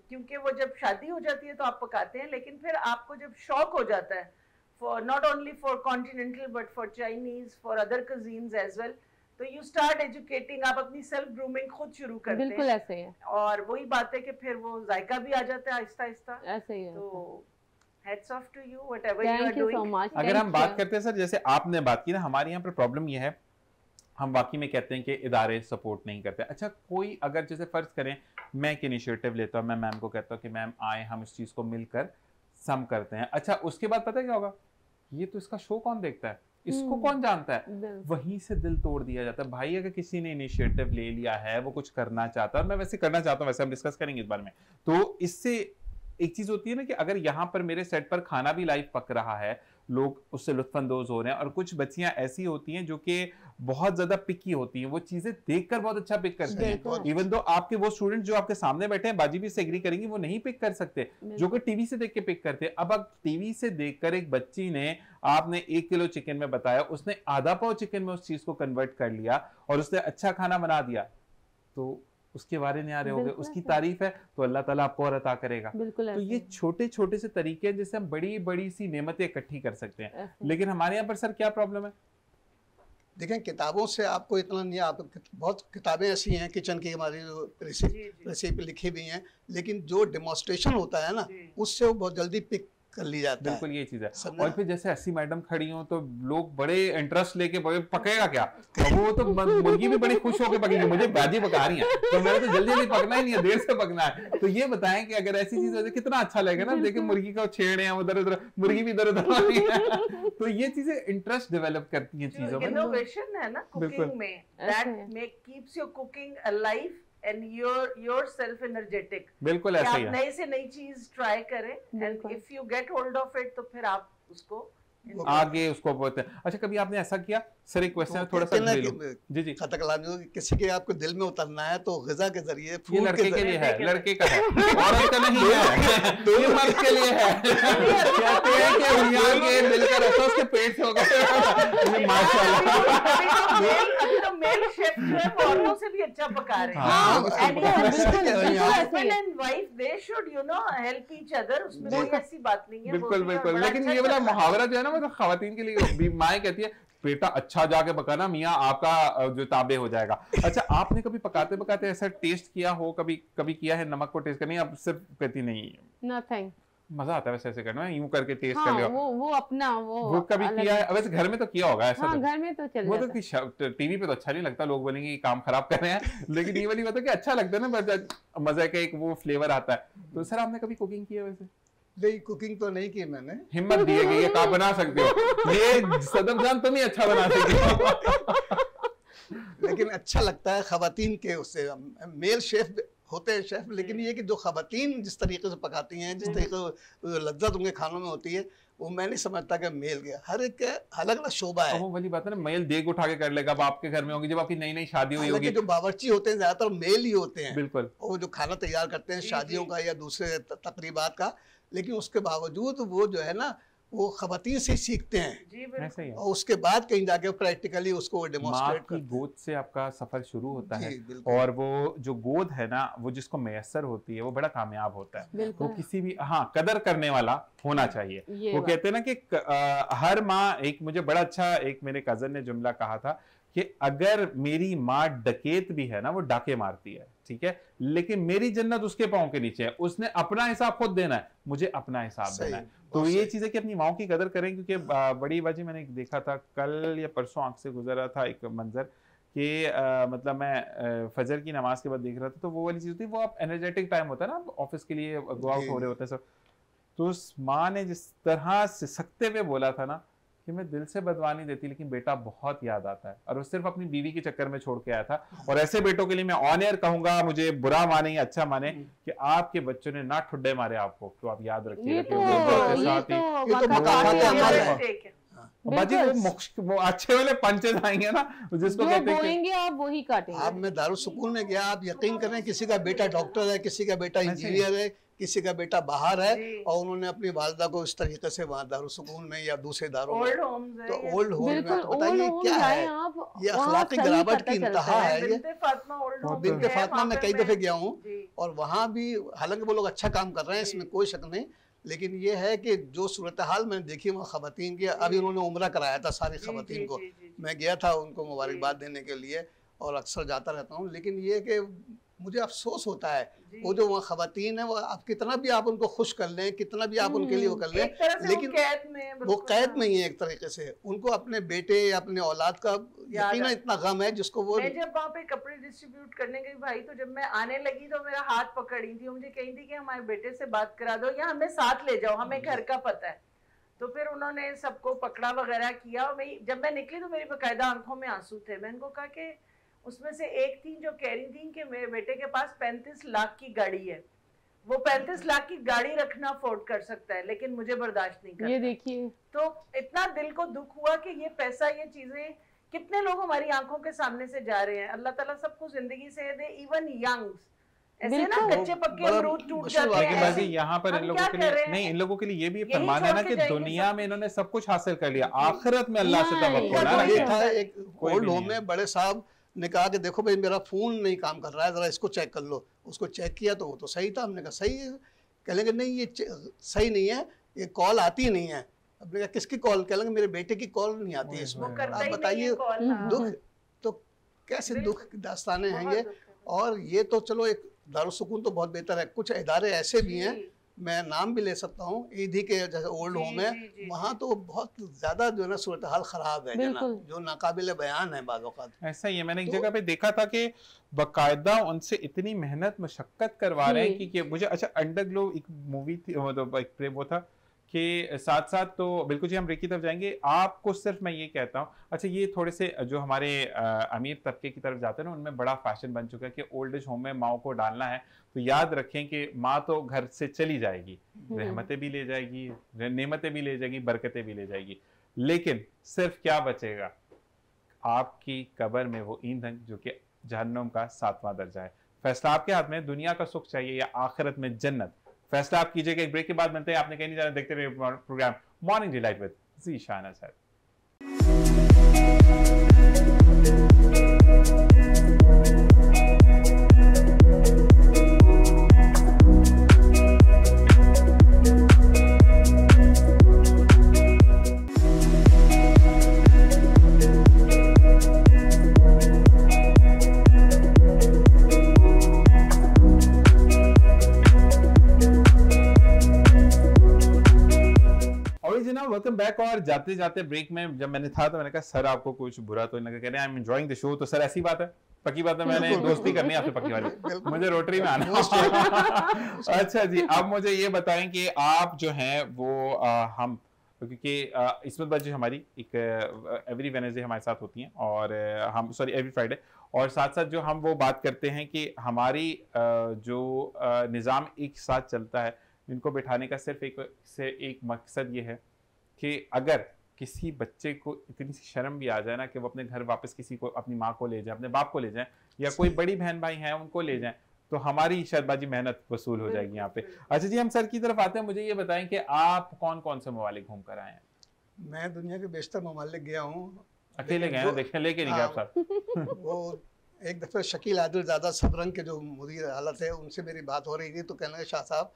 क्योंकि वो जब शादी हो जाती है तो आप पकाते हैं, लेकिन फिर आपको जब शौक हो जाता है for not only for continental but for Chinese, for other cuisines as well, तो यू स्टार्ट एजुकेटिंग, आप अपनी सेल्फ ग्रूमिंग खुद शुरू करते हैं। बिल्कुल ऐसे है। और वही बात है कि फिर वो जायका भी आ जाता है आहिस्ता आहिस्ता। ऐसे ही है। तो heads off to you whatever you are doing। अगर हम बात करते हैं सर, जैसे आपने बात की ना, हमारे यहाँ पर प्रॉब्लम ये है, हम वाकई में कहते हैं कि इदारे सपोर्ट नहीं करते। अच्छा, कोई अगर जैसे फर्ज करें मैं एक इनिशिएटिव लेता हूँ, मैं मैम को कहता हूँ कि मैम आए हम इस चीज़ को मिलकर सम करते हैं। अच्छा, उसके बाद पता है क्या होगा, ये तो इसका शो कौन देखता है, इसको कौन जानता है, वहीं से दिल तोड़ दिया जाता है। भाई अगर किसी ने इनिशिएटिव ले लिया है, वो कुछ करना चाहता है, और मैं वैसे करना चाहता हूँ, वैसे हम डिस्कस करेंगे इस बारे में, तो इससे एक चीज होती है ना कि अगर यहाँ पर मेरे सेट पर खाना भी लाइव पक रहा है, लोग उससे लुत्फानंदोज हो रहे हैं, और कुछ बच्चियां ऐसी होती हैं जो कि बहुत ज्यादा पिकी होती हैं, वो चीजें देखकर बहुत अच्छा पिक करते हैं, इवन दो आपके वो स्टूडेंट जो आपके सामने बैठे हैं, बाजी भी से एग्री करेंगी, वो नहीं पिक कर सकते जो कि टीवी से देख के पिक करते हैं। अब टीवी से देखकर एक बच्ची ने, आपने 1 किलो चिकन में बताया, उसने आधा पाव चिकन में उस चीज को कन्वर्ट कर लिया और उसने अच्छा खाना बना दिया, तो उसके बारे में आ रहे होंगे, उसकी तारीफ है तो अल्लाह ताला आपको और अता करेगा। तो ये छोटे छोटे से तरीके हैं जिससे हम बड़ी बड़ी सी नेमतें इकट्ठी कर सकते हैं। लेकिन हमारे यहाँ पर सर क्या प्रॉब्लम है, देखें किताबों से आपको इतना नहीं, आप बहुत किताबें ऐसी हैं किचन की, हमारी जो रेसिपी लिखी हुई हैं, लेकिन जो डेमोन्स्ट्रेशन होता है ना, उससे वो बहुत जल्दी पिक कर ली जाता है। बिल्कुल ये चीज है। और फिर जैसे 80 मैडम खड़ी हो तो लोग बड़े इंटरेस्ट लेके पकेगा क्या, वो तो मुर्गी भी बड़ी खुश होकर पकेगी, मुझे बाजी पका रही है तो मैंने तो जल्दी जल्दी पकना ही नहीं है, देर से पकना है। तो ये बताएं कि अगर ऐसी चीज हो जाए कितना अच्छा लगेगा ना, देखिए मुर्गी को छेड़े हैं उधर उधर, मुर्गी भी इधर उधर आ रही है, तो ये चीजें इंटरेस्ट डेवलप करती हैं चीजों में। इनोवेशन है ना कुकिंग में, that keeps your cooking alive and you're self energetic। बिल्कुल ऐसा ही है। आप नई से नई चीज ट्राई करें, and if you get hold of it तो फिर आप उसको आगे उसको बोलते हैं। अच्छा, कभी आपने ऐसा किया? सर एक क्वेश्चन है थोड़ा सा जी जी, खतकलामी किसी के आपको दिल में उतरना है तो ग़िज़ा के जरिए, ये लड़के के लिए है, लड़के का है, औरत का नहीं है, तो ये मर्द के लिए है। कहते हैं कि यहाँ के दिल का रखो उसके पेट से होगा। माशाल्लाह, अभी तो मेल शेफ जो है वो औरतों से भी अच्छा पका रहे हैं। हाँ, husband and wife they should help each other, उसमें कोई ऐसी बात नहीं है। बिल्कुल बिल्कुल, लेकिन ये वाला मुहावरा जो है ना, मतलब खवातीन के लिए, माएँ कहती है बेटा अच्छा जाके पकाना, मियाँ आपका जो ताबे हो जाएगा। अच्छा, आपने कभी पकाते पकाते ऐसा टेस्ट किया हो, कभी किया है नमक को टेस्ट करनी? आप सिर्फ कहती नहीं नथिंग, मजा आता है वैसे ऐसे करना, यूं करके टेस्ट कर लिया? वो अपना वो कभी किया है? वैसे घर में तो किया होगा ऐसा। हाँ, घर में तो चल वो तो टीवी पे तो अच्छा नहीं लगता, लोग बोलेंगे ये काम खराब कर रहे हैं, लेकिन ये वाली बात है कि अच्छा लगता है ना, मजा का एक वो फ्लेवर आता है। तो सर आपने कभी कुकिंग की है? वैसे नहीं, कुकिंग तो नहीं की मैंने। हिम्मत दी है कि आप बना सकते हो, ये सदम जान तुम ही अच्छा बना सकते हो। लेकिन अच्छा लगता है खवातीन के, उससे मेल शेफ होते हैं शेफ, लेकिन ये कि जो खवातीन जिस तरीके से पकाती हैं, जिस तरीके से लज्जत उनके खानों में होती है, वो मैं नहीं समझता कि मेल गया। हर एक अलग अलग शोभा है। वो वाली बात है ना, मेल देग उठा के कर लेगा। अब आपके घर में होगी, जब आपकी नई नई शादी हुई होगी, जो बावर्ची होते हैं ज्यादातर मेल ही होते हैं। बिल्कुल, वो जो खाना तैयार करते हैं शादियों का या दूसरे तकरीबात का, लेकिन उसके बावजूद वो जो है ना, वो खवातीन से सीखते हैं। ऐसा ही है। और उसके बाद कहीं जाके प्रैक्टिकली उसको डेमोंस्ट्रेट करते हैं। माँ की गोद से आपका सफर शुरू होता है, बिल्कुल। और वो जो गोद है ना, वो जिसको मैसर होती है वो बड़ा कामयाब होता है। वो किसी भी कदर करने वाला होना चाहिए। वो कहते हैं ना कि हर माँ, एक मुझे बड़ा अच्छा एक मेरे कजन ने जुमला कहा था कि अगर मेरी माँ डकैत भी है ना, वो डाके मारती है, ठीक है, लेकिन मेरी जन्नत उसके पाँव के नीचे है, उसने अपना हिसाब खुद देना है, मुझे अपना हिसाब देना है। तो ये चीज है कि अपनी माँ की कदर करें, क्योंकि बड़ी बाजी मैंने देखा था कल या परसों, आंख से गुजरा था एक मंजर कि मतलब मैं फजर की नमाज के बाद देख रहा था, तो वो वाली चीज होती है, वो आप एनर्जेटिक टाइम होता है ना, ऑफिस के लिए गो आउट हो रहे होते हैं सब, तो उस माँ ने जिस तरह से सकते हुए बोला था ना कि मैं दिल से बदवा नहीं देती, लेकिन बेटा बहुत याद आता है, और वो सिर्फ अपनी बीवी के चक्कर में छोड़ के आया था। और ऐसे बेटों के लिए मैं ऑन एयर कहूंगा, मुझे बुरा माने या अच्छा माने, कि आपके बच्चों ने ना ठुड्डे मारे आपको, तो आप याद रखिएगा। बाजी वो अच्छे वाले पंचेज आएंगे ना, जिसको कहते हैं आप वही काटेंगे। आप में दारुसुकून में गया, आप यकीन करें, किसी का बेटा डॉक्टर है, किसी का बेटा इंजीनियर है, किसी का बेटा बाहर है, और उन्होंने अपनी वालिदा को इस तरीके से वहाँ दारुसुकून में या दूसरे दारों में, तो ओल्ड होम में, तो बताइए क्या है ये? अखलाकी गिरावट की इंतहा है ये। बिन्ते फातिमा में कई दफे गया हूँ, और वहाँ भी हालांकि वो लोग अच्छा काम कर रहे हैं, इसमें कोई शक नहीं, लेकिन ये है कि जो सूरत हाल मैंने देखी वहाँ खवातीन की, अभी उन्होंने उम्रा कराया था सारी खवातीन को, मैं गया था उनको मुबारकबाद देने के लिए, और अक्सर जाता रहता हूँ, लेकिन ये कि मुझे अफसोस होता है, वो जो वहाँ खवातीन है, वो आप कितना भी आप उनको खुश कर लें, कितना भी आप उनके लिए वो कर लें, लेकिन वो कैद में ही है एक तरीके से। उनको अपने बेटे या अपने औलाद का यकीनन इतना गम है, जिसको वो। मैं जब वहाँ पे कपड़े डिस्ट्रीब्यूट करने गई भाई, तो जब मैं आने लगी तो मेरा हाथ पकड़ी थी, मुझे कही थी कि हमारे बेटे से बात करा दो या हमें साथ ले जाओ, हमें घर का पता है। तो फिर उन्होंने सबको पकड़ा वगैरह किया, और जब मैं निकली तो मेरी बाकायदा आंखों में आंसू थे। मैंने को कहा कि उसमें से एक थी जो कह रही थी कि मेरे बेटे के पास 35 लाख की गाड़ी है, वो 35 लाख की गाड़ी रखना अफोर्ड कर सकता है, लेकिन मुझे बर्दाश्त नहीं करता। ये देखिए, तो इतना दिल को दुख हुआ कि ये पैसा, ये चीजें, कितने लोग हमारी आंखों के सामने से जा रहे हैं। अल्लाह ताला सबको जिंदगी से दे, इवन यंग्स, ऐसे ना कच्चे पक्के अमरूद टूट जाते हैं। यहाँ पर इन लोगों के लिए नहीं, इन लोगों के लिए ये भी फरमान है ना कि दुनिया में इन्होंने सब कुछ हासिल कर लिया, आखिरत में अल्लाह से तवक्कुल ना रखें। एक ओल्ड होम में बड़े साहब ने कहा कि देखो भाई मेरा फ़ोन नहीं काम कर रहा है, ज़रा इसको चेक कर लो। उसको चेक किया तो वो तो सही था। हमने कहा सही है। कह लेंगे नहीं ये सही नहीं है, ये कॉल आती नहीं है। हमने कहा किसकी कॉल? कह लेंगे मेरे बेटे की कॉल नहीं आती है इसमें। आप बताइए दुख तो कैसे दुख की दास्तानें हैं ये। और ये तो चलो एक दारुसुकून तो बहुत बेहतर है, कुछ इदारे ऐसे भी हैं, मैं नाम भी ले सकता हूँ, ईदी के जैसे ओल्ड होम है, वहाँ तो बहुत ज़्यादा जो है ना सूरत हाल ख़राब है, जो नाकाबिले बयान है बाज़ औक़ात। ऐसा ही है, मैंने एक जगह पे देखा था कि बाकायदा उनसे इतनी मेहनत मशक्क़त करवा रहे हैं कि मुझे अच्छा अंडरग्लो एक मूवी थी, मतलब एक प्रेम वो था कि साथ साथ तो बिल्कुल जी हम ब्रेक की तरफ जाएंगे। आपको सिर्फ मैं ये कहता हूँ, अच्छा ये थोड़े से जो हमारे अमीर तबके की तरफ जाते हैं ना, उनमें बड़ा फैशन बन चुका है कि ओल्ड एज होम में माओ को डालना है, तो याद रखें कि माँ तो घर से चली जाएगी, रहमतें भी ले जाएगी, नेमतें भी ले जाएगी, बरकतें भी ले जाएगी, लेकिन सिर्फ क्या बचेगा, आपकी कब्र में वो ईंधन जो कि जहन्नुम का 7वां दर्जा है। फैसला आपके हाथ में, दुनिया का सुख चाहिए या आखिरत में जन्नत, फैसला आप कीजिएगा। एक ब्रेक के बाद मिलते हैं, आपने कहीं नहीं जाना, देखते रहिए programme morning delight with Zeeshan Asad. Welcome back. और जाते जाते ब्रेक में जब मैंने था तो मैंने कहा सर आपको कुछ बुरा तो नहीं लगा, कह रहे हैं I am enjoying the show. तो सर ऐसी बात है, पक्की बात है, मैंने दोस्ती करनी है आपसे पक्की वाली, मुझे रोटरी में आना। अच्छा जी, अब मुझे ये बताएं कि आप जो हैं वो हम, क्योंकि इस्मत बाजी हमारी एक एवरी वेडनेसडे हमारे साथ होती हैं, और हम सॉरी एवरी फ्राइडे, और साथ साथ जो हम वो बात करते हैं कि हमारी जो निज़ाम एक साथ चलता है, इनको बिठाने का सिर्फ एक मकसद ये है कि अगर किसी बच्चे को इतनी सी शर्म भी आ जाए ना कि वो अपने घर वापस किसी को, अपनी माँ को ले जाए, अपने बाप को ले जाए, या कोई बड़ी बहन भाई हैं उनको ले जाएं, तो हमारी शहबाजी मेहनत वसूल हो जाएगी यहाँ पे। अच्छा जी, हम सर की तरफ आते हैं। मुझे ये बताएं कि आप कौन कौन से ममालिक घूम कर आए हैं? मैं दुनिया के बेशतर ममालिक गया हूँ। अकेले गए हैं? देखें, लेके नहीं गए आप साथ? वो एक दफे शकील आदिलजादा सबरंग के जो मुदीर हालत है, उनसे मेरी बात हो रही थी, तो कहने लगे शाह साहब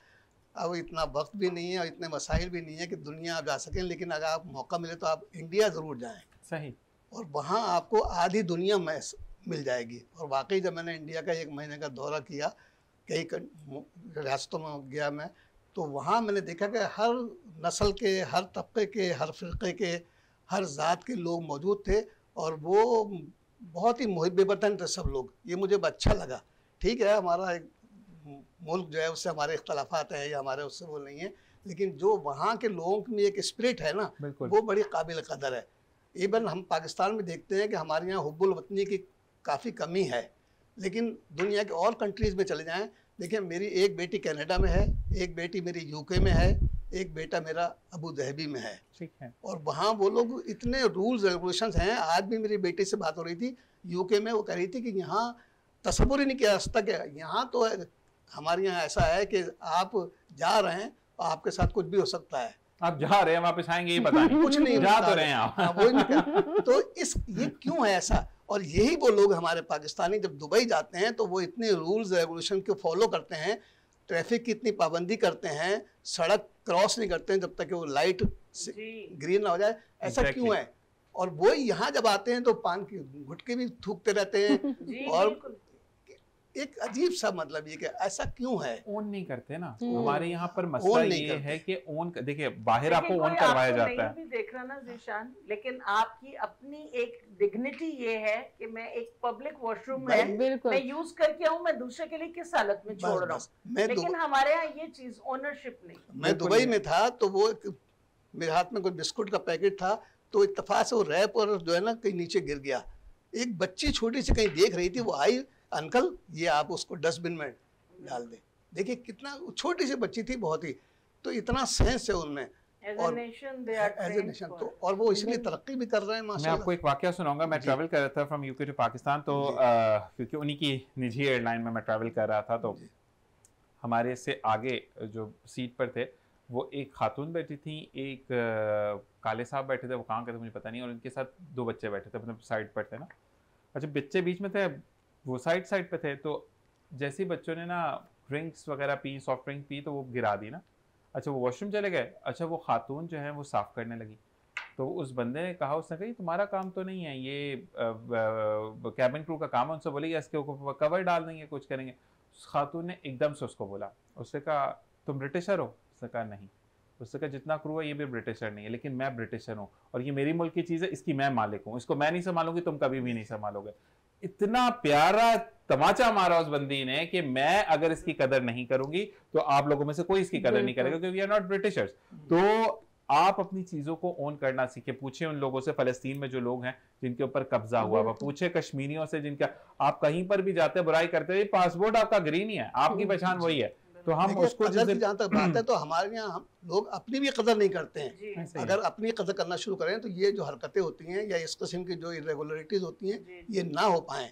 अब इतना वक्त भी नहीं है और इतने मसाइल भी नहीं है कि दुनिया आप जा सकें, लेकिन अगर आप मौका मिले तो आप इंडिया ज़रूर जाएं। सही। और वहाँ आपको आधी दुनिया में मिल जाएगी। और वाकई जब मैंने इंडिया का 1 महीने का दौरा किया, कई रियासतों में गया मैं, तो वहाँ मैंने देखा कि हर नस्ल के, हर तबके के, हर फ़िरक़े के, हर ज़ात के लोग मौजूद थे, और वो बहुत ही मुहिब वतन थे सब लोग। ये मुझे अच्छा लगा। ठीक है, हमारा एक मुल्क जो है उससे हमारे इख्तलाफात हैं या हमारे उससे वो नहीं है, लेकिन जो वहाँ के लोगों में एक स्पिरिट है ना, वो बड़ी काबिल कदर है। इवन हम पाकिस्तान में देखते हैं कि हमारे यहाँ हुब्बुल वतनी की काफ़ी कमी है, लेकिन दुनिया के और कंट्रीज़ में चले जाएं, देखिए मेरी एक बेटी कनाडा में है, एक बेटी मेरी यूके में है, एक बेटा मेरा अबू धाबी में है। ठीक है। और वहाँ वो लोग इतने रूल्स रेगुलेशंस हैं। आज भी मेरी बेटी से बात हो रही थी यूके में, वो कह रही थी कि यहाँ तसव्वुर ही नहीं किया जा सकता कि यहाँ तो हमारे यहाँ ऐसा है कि आप जा रहे हैं और आपके साथ कुछ भी हो सकता है। आप जा रहे हैं वापस आएंगे ये पता नहीं, कुछ नहीं जा तो रहे हैं आप। वही नहीं। तो ये क्यों है ऐसा? और यही वो लोग हमारे पाकिस्तानी जब दुबई जाते हैं तो वो इतने रूल्स रेगुलेशन को फॉलो करते हैं, ट्रैफिक की इतनी पाबंदी करते हैं, सड़क क्रॉस नहीं करते हैं जब तक कि वो लाइट ग्रीन ना हो जाए। ऐसा क्यों है? और वो यहाँ जब आते हैं तो पान की गुटके भी थूकते रहते हैं। और एक अजीब सा मतलब ये कि ऐसा क्यों है, ओन नहीं करते ना। हमारे यहाँ पर मसला ये है कि ओन, देखिए बाहर आपको ओन करवाया जाता है, देख रहा ना ज़ीशान, लेकिन आपकी अपनी एक डिग्निटी ये है कि मैं एक पब्लिक वॉशरूम में मैं यूज करके आऊँ, मैं दूसरे के लिए किस हालत में छोड़ रहा हूँ। लेकिन हमारे यहाँ ये चीज ओनरशिप नहीं। मैं दुबई में था तो वो मेरे हाथ में कोई बिस्कुट का पैकेट था, तो इत्तेफाक से वो रैप और जो है ना कहीं नीचे गिर गया। एक बच्ची छोटी सी कहीं देख रही थी, वो आई, अंकल ये आप उसको डस्टबिन में डाल दें। देखिए कितना, छोटी सी बच्ची थी बहुत ही, तो इतना सेंस है उनमें। और एज ए नेशन तो, और वो इसलिए तरक्की भी कर रहे हैं माशाल्लाह। मैं आपको एक वाकया सुनाऊंगा। मैं ट्रैवल कर रहा था फ्रॉम यूके टू पाकिस्तान, तो क्योंकि उन्हीं की निजी एयरलाइन में मैं ट्रैवल कर रहा था, तो हमारे से आगे जो सीट पर थे वो एक खातून बैठी थी, एक काले साहब बैठे थे, वो कहाँ के थे मुझे पता नहीं, और उनके साथ 2 बच्चे बैठे थे, मतलब साइड पर थे ना। अच्छा, बच्चे बीच में थे, वो साइड पे थे, तो जैसे बच्चों ने ना ड्रिंक्स वगैरह पी, सॉफ्ट ड्रिंक पी, तो वो गिरा दी ना। अच्छा, वो वॉशरूम चले गए। अच्छा, वो खातून जो है वो साफ़ करने लगी, तो उस बंदे ने कहा, उसने कहा तुम्हारा काम तो नहीं है, ये कैबिन क्रू का काम है। उनसे बोले इसके ऊपर कवर डाल देंगे, कुछ करेंगे। उस खातून ने एकदम से उसको बोला, उसने कहा तुम ब्रिटिशर हो? उसने कहा नहीं। उसने कहा जितना क्रू है ये भी ब्रिटिशर नहीं है, लेकिन मैं ब्रिटिशर हूँ और ये मेरी मुल्क की चीज़ है, इसकी मैं मालिक हूँ, इसको मैं नहीं संभालूंगी, तुम कभी भी नहीं संभालोगे। इतना प्यारा तमाचा मारा उस बंदी ने कि मैं अगर इसकी कदर नहीं करूंगी तो आप लोगों में से कोई इसकी कदर नहीं करेगा, क्योंकि वी आर नॉट ब्रिटिशर्स। तो आप अपनी चीजों को ओन करना सीखे। पूछे उन लोगों से, फलस्तीन में जो लोग हैं जिनके ऊपर कब्जा हुआ हुआ, पूछे कश्मीरियों से जिनका, आप कहीं पर भी जाते बुराई करते हैं, पासपोर्ट आपका ग्रीन ही है, आपकी पहचान वही है, तो हम उसको कदर की जहाँ तक बात है तो हमारे यहाँ हम लोग अपनी भी कदर नहीं करते हैं। अगर अपनी कदर करना शुरू करें तो ये जो हरकतें होती हैं या इस किस्म की जो इरेगुलरिटीज होती हैं ये ना हो पाएँ।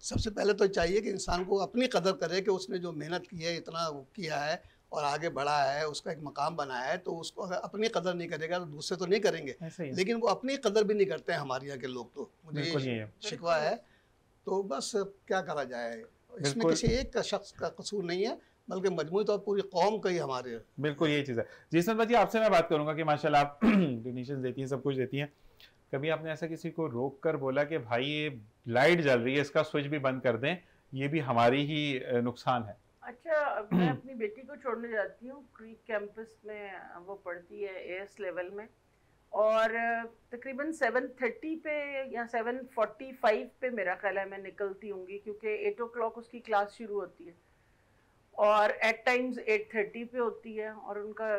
सबसे पहले तो चाहिए कि इंसान को अपनी कदर करे कि उसने जो मेहनत की है, इतना किया है और आगे बढ़ा है, उसका एक मकाम बनाया है, तो उसको अगर अपनी कदर नहीं करेगा तो दूसरे तो नहीं करेंगे। लेकिन वो अपनी कदर भी नहीं करते हैं हमारे यहाँ के लोग, तो मुझे ये शिकवा है। तो बस क्या करा जाए, इसमें किसी एक का शख्स का कसूर नहीं है बल्कि मजमूई तौर पूरी कौम का ही हमारे। बिल्कुल यही चीज़ है। जिसमें भाई आपसे मैं बात करूंगा कि माशाल्लाह आप डोनेशन देती हैं, सब कुछ देती हैं, कभी आपने ऐसा किसी को रोक कर बोला कि भाई ये लाइट जल रही है, इसका स्विच भी बंद कर दें, ये भी हमारी ही नुकसान है? अच्छा, मैं अपनी बेटी को छोड़ने जाती हूँ, क्रीक कैंपस में वो पढ़ती है एएस लेवल में, और तकरीबन 7:30 पे या 7:45 पे मेरा ख्याल है मैं निकलती होंगी, क्योंकि 8 o'clock उसकी क्लास शुरू होती है और एट टाइम्स 8:30 पे होती है, और उनका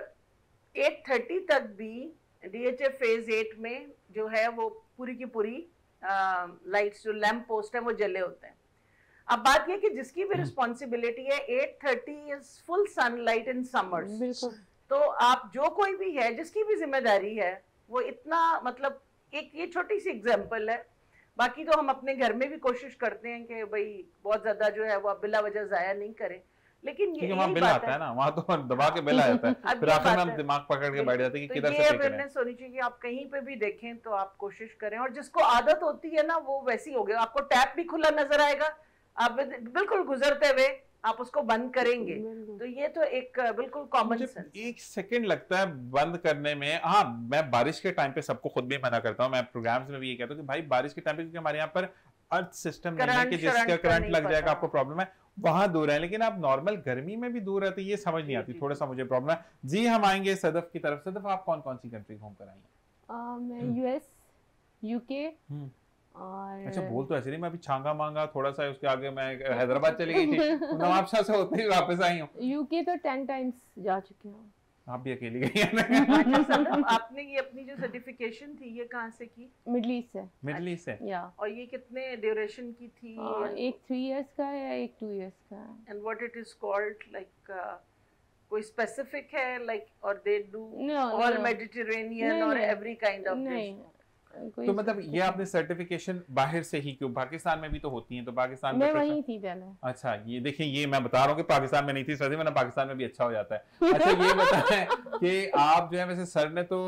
8:30 तक भी DHA फेज 8 में जो है वो पूरी की पूरी लाइट्स, जो लैम्प पोस्ट है वो जले होते हैं। अब बात ये कि जिसकी भी रिस्पॉन्सिबिलिटी है, 8:30 is full sunlight in summers, तो आप जो कोई भी है जिसकी भी जिम्मेदारी है वो इतना, मतलब एक ये छोटी सी एग्जांपल है। बाकी तो हम अपने घर में भी कोशिश करते हैं कि भाई बहुत ज्यादा जो है वो आप बिला वजह जाया नहीं करें, लेकिन ये वहाँ बिल आता है ना, वहाँ तो दबा के बिल आ जाता है, फिर आखिर में हम दिमाग पकड़ के बैठ जाते हैं कि किधर से पे करें। अवेयरनेस होनी चाहिए, आप कहीं पे भी देखें तो आप कोशिश करें, और जिसको आदत होती है ना वो वैसी हो गया, आपको टैप भी खुला नजर आएगा, आप बिल्कुल गुजरते हुए आप उसको बंद करेंगे, तो ये तो एक बिल्कुल कॉमन सेंस। एक सेकंड लगता है बंद करने में। हाँ, मैं बारिश के टाइम पे सबको खुद भी मना करता हूँ, मैं प्रोग्राम्स में भी ये कहता हूँ कि भाई बारिश के टाइम पे, क्योंकि हमारे यहाँ पर अर्थ सिस्टम नहीं है कि जिसका करंट लग जाएगा आपको प्रॉब्लम है, वहां दूर है, लेकिन आप नॉर्मल गर्मी में भी दूर रहते, ये समझ नहीं आती, थोड़ा सा मुझे प्रॉब्लम है जी। हम आएंगे सदफ की तरफ। सदफ, आप कौन कौन सी कंट्री घूम कर आई हैं? मैं यूएस, यूके और अच्छा, बोल तो ऐसे नहीं, मैं अभी छांगा मांगा थोड़ा सा, उसके आगे मैं हैदराबाद चली गई थी, नवाब शाह से होते ही वापस आई हूँ। यूके तो 10 टाइम्स जा चुकी हूँ। आप भी अकेली गई हैं? अच्छा, आपने ये अपनी जो सर्टिफिकेशन थी ये कहाँ से की? मिडिल ईस्ट से। मिडिल ईस्ट से? या। और ये कितने ड्यूरेशन की थी? एक 3 इयर्स का है, एक 2 इयर्स का है। And what it is called, like कोई स्पेसिफिक है, लाइक और दे डू ऑल मेडिटेरेनियन और एवरी काइंड ऑफ डिश? तो मतलब ये आपने सर्टिफिकेशन बाहर से ही, क्यों पाकिस्तान में भी तो होती हैं, तो पाकिस्तान में वहीं थी पहले। अच्छा, ये देखिए, ये मैं बता रहा हूँ कि पाकिस्तान में नहीं थी सदी, वरना पाकिस्तान में भी अच्छा हो जाता है। अच्छा, ये बताएं कि आप जो है, वैसे सर ने तो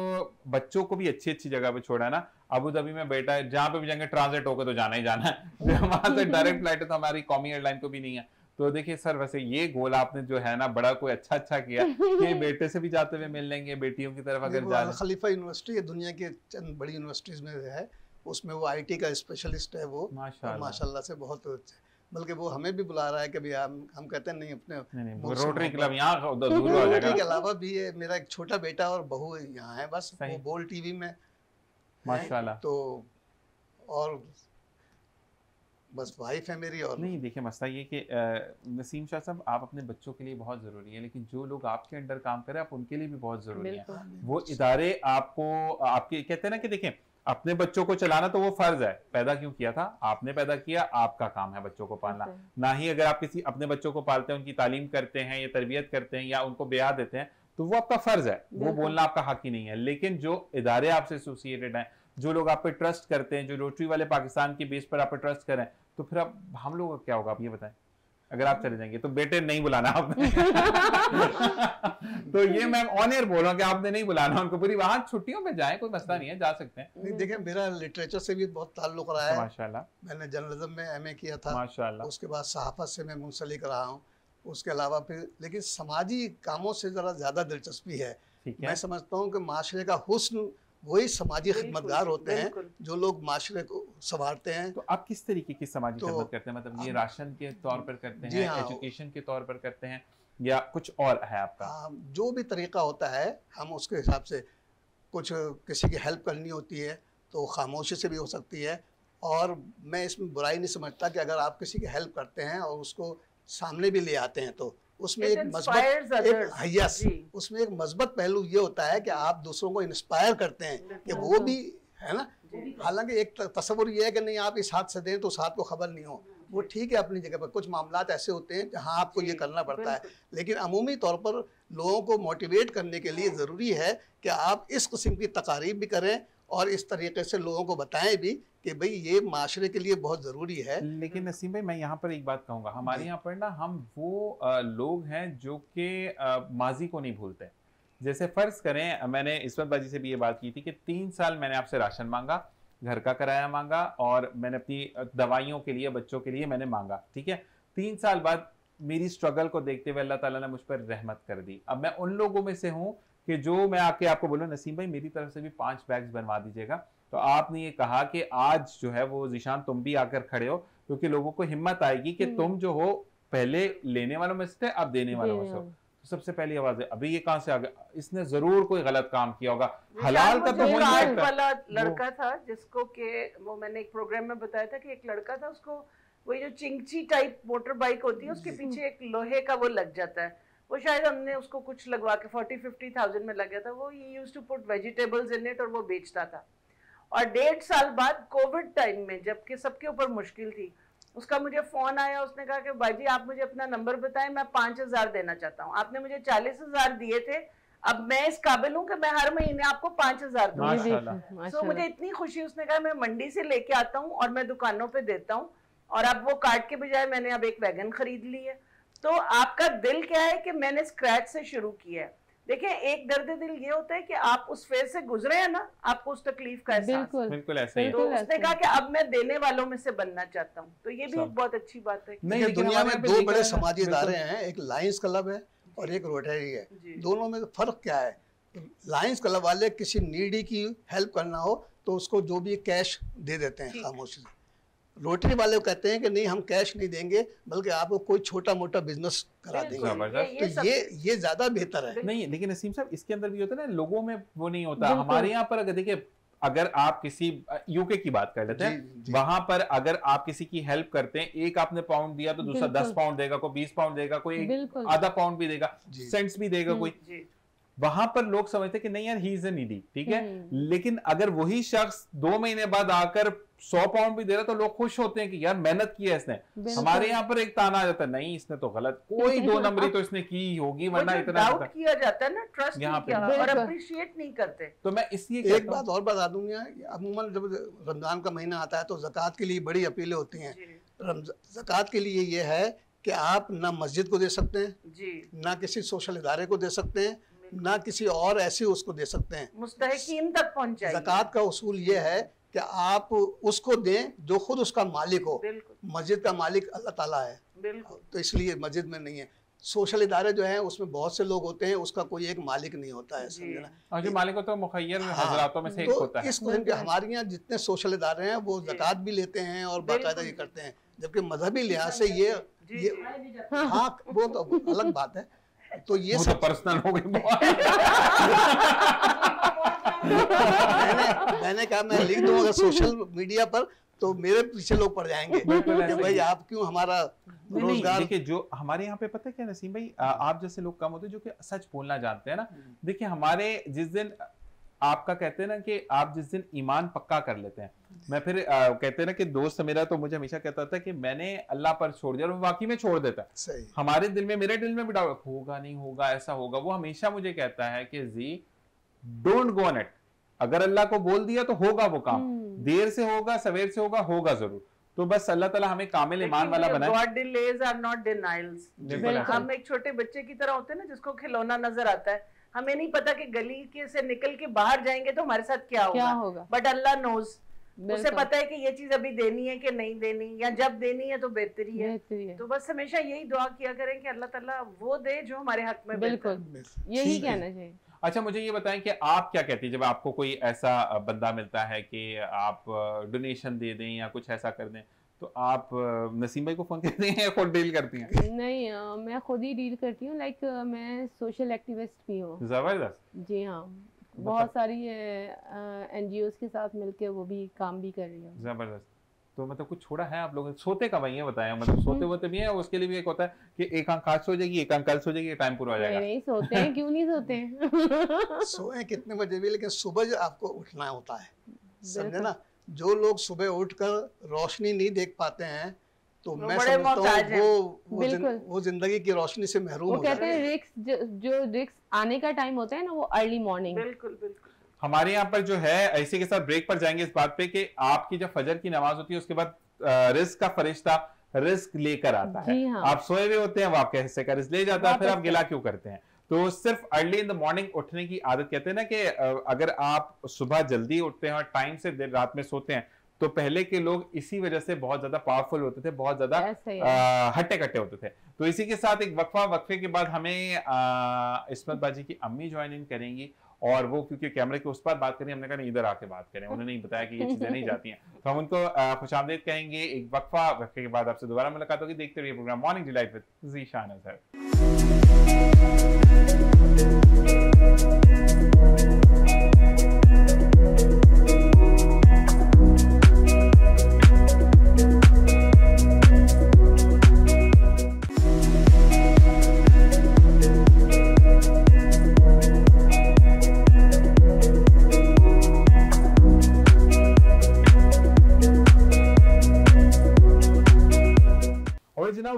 बच्चों को भी अच्छी अच्छी जगह पे छोड़ा है ना, अबू धाबी में बेटा है, जहाँ पे भी जाएंगे ट्रांजिट होकर तो जाना ही जाना है, वहां से डायरेक्ट फ्लाइट है, तो हमारी कौमी एयरलाइन को भी नहीं है। तो देखिए सर, वैसे ये गोल आपने जो है ना बड़ा कोई अच्छा किया कि बेटे से भी जाते हुए मिल लेंगे, बेटियों की तरफ अगर जा खलीफा यूनिवर्सिटी है, दुनिया के चंद बड़ी यूनिवर्सिटीज में है, उसमें वो IT का स्पेशलिस्ट है वो, माशाल्लाह से बहुत, बल्कि वो हमें भी बुला रहा है कि भैया हम कहते हैं नहीं, अपने रोटरी क्लब यहाँ दूर हो जाएगा। रोटरी के अलावा भी है, मेरा एक छोटा बेटा और बहू यहाँ है, बस वो बोल टीवी में माशाल्लाह। तो और बस वाइफ है मेरी। और नहीं, देखिए मसला ये कि नसीम शाह साहब, आप अपने बच्चों के लिए बहुत ज़रूरी है, लेकिन जो लोग आपके अंडर काम करें आप उनके लिए भी बहुत ज़रूरी है। वो इदारे आपको, आपके कहते हैं ना कि देखें, अपने बच्चों को चलाना तो वो फर्ज है, पैदा क्यों किया था आपने, पैदा किया, आपका काम है बच्चों को पालना। ना ही अगर आप किसी अपने बच्चों को पालते हैं, उनकी तालीम करते हैं या तरबियत करते हैं या उनको ब्याह देते हैं, तो वो आपका फर्ज है, वो बोलना आपका हक ही नहीं है। लेकिन जो इदारे आपसे एसोसिएटेड हैं, जो लोग आप पे ट्रस्ट करते हैं, जो रोटरी वाले पाकिस्तान की बेस पर आप पे ट्रस्ट करें, तो फिर अब हम लोग क्या होगा, आप ये बताएं। अगर आप चले जाएंगे तो बेटे नहीं बुलाना आपने तो ये मैं ऑन एयर बोल रहा हूँ कि आपने नहीं बुलाना उनको, पूरी वहां छुट्टियों में जाए, कोई मसला नहीं है, जा सकते हैं। नहीं, देखिए मेरा लिटरेचर से भी बहुत ताल्लुक रहा है माशाल्लाह, मैंने जर्नलिज्म में MA किया था माशाल्लाह, उसके बाद सहाफत से मैं मुंसलिक रहा हूँ, उसके अलावा फिर लेकिन समाजी कामों से ज़रा ज़्यादा दिलचस्पी है। मैं समझता हूँ कि माशरे का हुस्न वही समाजी खिदमतगार होते हैं, जो लोग माशरे को संवारते हैं। तो आप किस तरीके की समाजी खिदमत करते हैं, मतलब ये राशन के तौर पर करते हैं, एजुकेशन के तौर पर करते हैं, या कुछ और है आपका? जो भी तरीका होता है हम उसके हिसाब से, कुछ किसी की हेल्प करनी होती है तो खामोशी से भी हो सकती है, और मैं इसमें बुराई नहीं समझता कि अगर आप किसी की हेल्प करते हैं और उसको सामने भी ले आते हैं तो उसमें एक मज़बूत पहलू ये होता है कि आप दूसरों को इंस्पायर करते हैं कि वो भी, है ना। हालांकि एक तस्वुर ये है कि नहीं आप इस हाथ से दें तो उस हाथ को खबर नहीं हो, वो ठीक है अपनी जगह पर। कुछ मामलात ऐसे होते हैं जहाँ आपको ये करना पड़ता है, लेकिन अमूमी तौर पर लोगों को मोटिवेट करने के लिए ज़रूरी है कि आप इस किस्म की तकारीब भी करें और इस तरीके से लोगों को बताएं भी कि भाई ये माशरे के लिए बहुत ज़रूरी है। लेकिन नसीम भाई, मैं यहाँ पर एक बात कहूँगा, हमारे यहाँ पर ना हम वो लोग हैं जो कि माजी को नहीं भूलते। जैसे फ़र्ज़ करें, मैंने इस्मत बाजी से भी ये बात की थी कि 3 साल मैंने आपसे राशन मांगा, घर का किराया मांगा और मैंने अपनी दवाइयों के लिए, बच्चों के लिए मैंने मांगा, ठीक है। 3 साल बाद मेरी स्ट्रगल को देखते हुए अल्लाह ताला ने मुझ पर रहमत कर दी। अब मैं उन लोगों में से हूँ कि जो मैं आके आपको बोलूँ, नसीम भाई मेरी तरफ से भी 5 बैग्स बनवा दीजिएगा, तो आपने ये कहा कि आज जो है वो ज़ीशान तुम भी आकर खड़े हो, क्योंकि लोगों को हिम्मत आएगी कि तुम जो हो पहले लेने वालों में से थे, अब देने वालों में से हो। तो सबसे पहली आवाज है, अभी ये कहाँ से आ गया, इसने जरूर कोई गलत काम किया होगा। हलाल का तो कार्ड वाला लड़का था जिसको के वो मैंने एक प्रोग्राम में बताया था कि एक लड़का था, उसको वही जो चिंगची टाइप मोटर बाइक होती है उसके पीछे एक लोहे का वो लग जाता है, वो शायद हमने उसको कुछ लगवा के 40-50,000 में लग गया था। वो ही used to put vegetables in it और वो बेचता था। और 1.5 साल बाद कोविड टाइम में जबकि सबके ऊपर मुश्किल थी, उसका मुझे फोन आया, उसने कहा कि बाजी आप मुझे अपना नंबर बताएं, मैं 5,000 देना चाहता हूँ, आपने मुझे 40,000 दिए थे, अब मैं इस काबिल हूँ कि मैं हर महीने आपको 5,000 दूंगा। तो मुझे इतनी खुशी, उसने कहा मैं मंडी से लेके आता हूँ और मैं दुकानों पे देता हूँ, और अब वो कार्ड के बजाय मैंने अब एक वैगन खरीद ली है। तो आपका दिल क्या है कि मैंने स्क्रैच से शुरू किया है। देखिए, एक दर्द दिल ये होता है कि आप उस फेज से गुजरे हैं ना, आपको उस तकलीफ का एहसास। बिल्कुल ऐसा ही। तो उसने कहा कि अब मैं देने वालों में से बनना चाहता हूँ, तो ये भी एक बहुत अच्छी बात है। नहीं, दुनिया में 2 बड़े समाजी इदारे हैं, एक लायंस क्लब है और एक रोटरी है। दोनों में फर्क क्या है? लायंस क्लब वाले किसी नीडी की हेल्प करना हो तो उसको जो भी कैश दे देते हैं खामोशी से। रोटरी वाले कहते हैं कि नहीं, हम कैश नहीं देंगे, बल्कि आपको कोई छोटा मोटा बिजनेस करा देंगे। तो ये ज्यादा बेहतर है। नहीं, लेकिन नसीम साहब इसके अंदर भी होता है ना, लोगों में वो नहीं होता। हमारे यहाँ पर अगर देखिए, अगर आप किसी यूके की बात कर लेते हैं, वहां पर अगर आप किसी की हेल्प करते हैं, एक आपने पाउंड दिया तो दूसरा 10 पाउंड देगा, कोई 20 पाउंड देगा, कोई आधा पाउंड भी देगा, सेंट्स भी देगा कोई। वहां पर लोग समझते कि नहीं यार ही इज अ नीडी, ठीक है। लेकिन अगर वही शख्स 2 महीने बाद आकर 100 पाउंड भी दे रहा तो लोग खुश होते हैं कि यार मेहनत की है इसने। हमारे यहाँ पर एक ताना आ जाता है, नहीं इसने तो गलत, कोई 2 नंबरी तो इसने की होगी, वरना इतना डाउट किया जाता है ना, ट्रस्ट नहीं किया और अप्रिशिएट नहीं करते। तो मैं इसलिए एक बात और बता दूंगा, अमूमन जब रमजान का महीना आता है तो ज़कात के लिए बड़ी अपीलें होती हैं। ज़कात के लिए ये है कि आप ना मस्जिद को दे सकते हैं, ना किसी सोशल इदारे को दे सकते हैं, ना किसी और ऐसे उसको दे सकते हैं, मुस्तहिकीन तक पहुंचाइए। ज़कात का उसूल ये है कि आप उसको दें जो खुद उसका मालिक हो। मस्जिद का मालिक अल्लाह ताला है, तो इसलिए मस्जिद में नहीं है। सोशल इदारे जो हैं उसमें बहुत से लोग होते हैं, उसका कोई एक मालिक नहीं होता है, समझना। जो मालिक होता है मुखय्यर हज़रातों में से एक होता है। इस किस्म के हमारे यहाँ जितने सोशल इदारे हैं वो ज़कात भी लेते हैं और बाकायदा ये करते हैं, जबकि मजहबी लिहाज से ये हाँ वो तो अलग बात है। तो ये सब पर्सनल हो गई। मैंने कहा मैं लिख दूं अगर सोशल मीडिया पर तो मेरे पीछे लोग पड़ जाएंगे कि भाई आप क्यों हमारा रोजगार। देखिए, जो हमारे यहाँ पे पता है क्या नसीम भाई, आप जैसे लोग कम होते हैं जो कि सच बोलना जानते हैं ना। देखिए, हमारे जिस दिन आपका कहते हैं ना कि आप जिस दिन ईमान पक्का कर लेते हैं, मैं फिर कहते हैं ना कि दोस्त मेरा तो मुझे हमेशा कहता था कि मैंने अल्लाह पर छोड़ दिया, और वाकई में छोड़ देता है। हमारे दिल में, मेरे दिल में भी डाउट होगा, नहीं होगा, ऐसा होगा। वो हमेशा मुझे कहता है कि जी डोंट गो ऑन इट, अगर अल्लाह को बोल दिया तो होगा वो काम, देर से होगा सवेर से होगा, होगा जरूर। तो बस अल्लाह ताला हमें कामिल ईमान वाला बनाए। God delays are not denials। हम एक छोटे बच्चे की तरह होते हैं ना जिसको खिलौना नजर आता है, हमें नहीं पता कि गली के से निकल के बाहर जाएंगे तो हमारे साथ क्या होगा, बट अल्लाह नोज, उसे पता है कि ये चीज अभी देनी है कि नहीं देनी, या जब देनी है तो बेहतरी है। तो बस हमेशा यही दुआ किया करें कि अल्लाह ताला वो दे जो हमारे हक में। बिल्कुल यही कहना चाहिए। अच्छा, मुझे ये बताएं कि आप क्या कहती हैं जब आपको कोई ऐसा बंदा मिलता है कि आप डोनेशन दे दें या कुछ ऐसा कर दें, तो आप नसीम भाई को फोन करती हैं या खुद डील करती हैं? नहीं, मैं खुद ही डील करती हूँ। लाइक मैं सोशल एक्टिविस्ट भी हूँ। जबरदस्त। जी हाँ, बहुत सारी NGOs के साथ मिलके वो भी काम भी कर रही हूँ। जबरदस्त। तो मतलब कुछ छोड़ा है आप लोगों ने? सोते कब है बताया, मतलब सोते होते भी है, उसके लिए भी एक होता है कि एक आंख आज सो जाएगी, एक आंख कल सो जाएगी, टाइम पूरा हो जाएगा। नहीं सोते हैं, क्यों नहीं सोते हैं। सोए कितने बजे भी, लेकिन सुबह आपको उठना होता है, समझे ना। जो लोग सुबह उठकर रोशनी नहीं देख पाते हैं तो मैं समझता हूँ वो जिंदगी की रोशनी से महरूम हो कहते हैं रिस्क जो रिस्क आने का टाइम होता है ना वो अर्ली मॉर्निंग। बिल्कुल बिल्कुल। हमारे यहाँ पर जो है, इसी के साथ ब्रेक पर जाएंगे इस बात पे कि आपकी जब फजर की नमाज होती है उसके बाद रिस्क का फरिश्ता रिस्क लेकर आता है। हाँ। आप सोए हुए होते हैं, वो आपके हिस्से का रिस्क ले जाता है, फिर आप गिला क्यों करते हैं? तो सिर्फ अर्ली इन द मॉर्निंग उठने की आदत, कहते हैं ना कि अगर आप सुबह जल्दी उठते हैं और टाइम से देर रात में सोते हैं तो पहले के लोग इसी वजह से बहुत ज्यादा पावरफुल होते थे, बहुत ज्यादा हट्टे कट्टे होते थे। तो इसी के साथ एक वक्फे के बाद हमें इस्मत बाजी की अम्मी ज्वाइन इन करेंगी, और वो क्योंकि कैमरे के उस पर बात करें, हमने कहा नहीं इधर आके बात करें, उन्होंने नहीं बताया कि ये चीजें नहीं जाती हैं, तो हम उनको खुशामदीद कहेंगे। एक वक्फे के बाद आपसे दोबारा मुलाकात होगी। देखते रहिए programme morning delight with Zeeshan Azhar.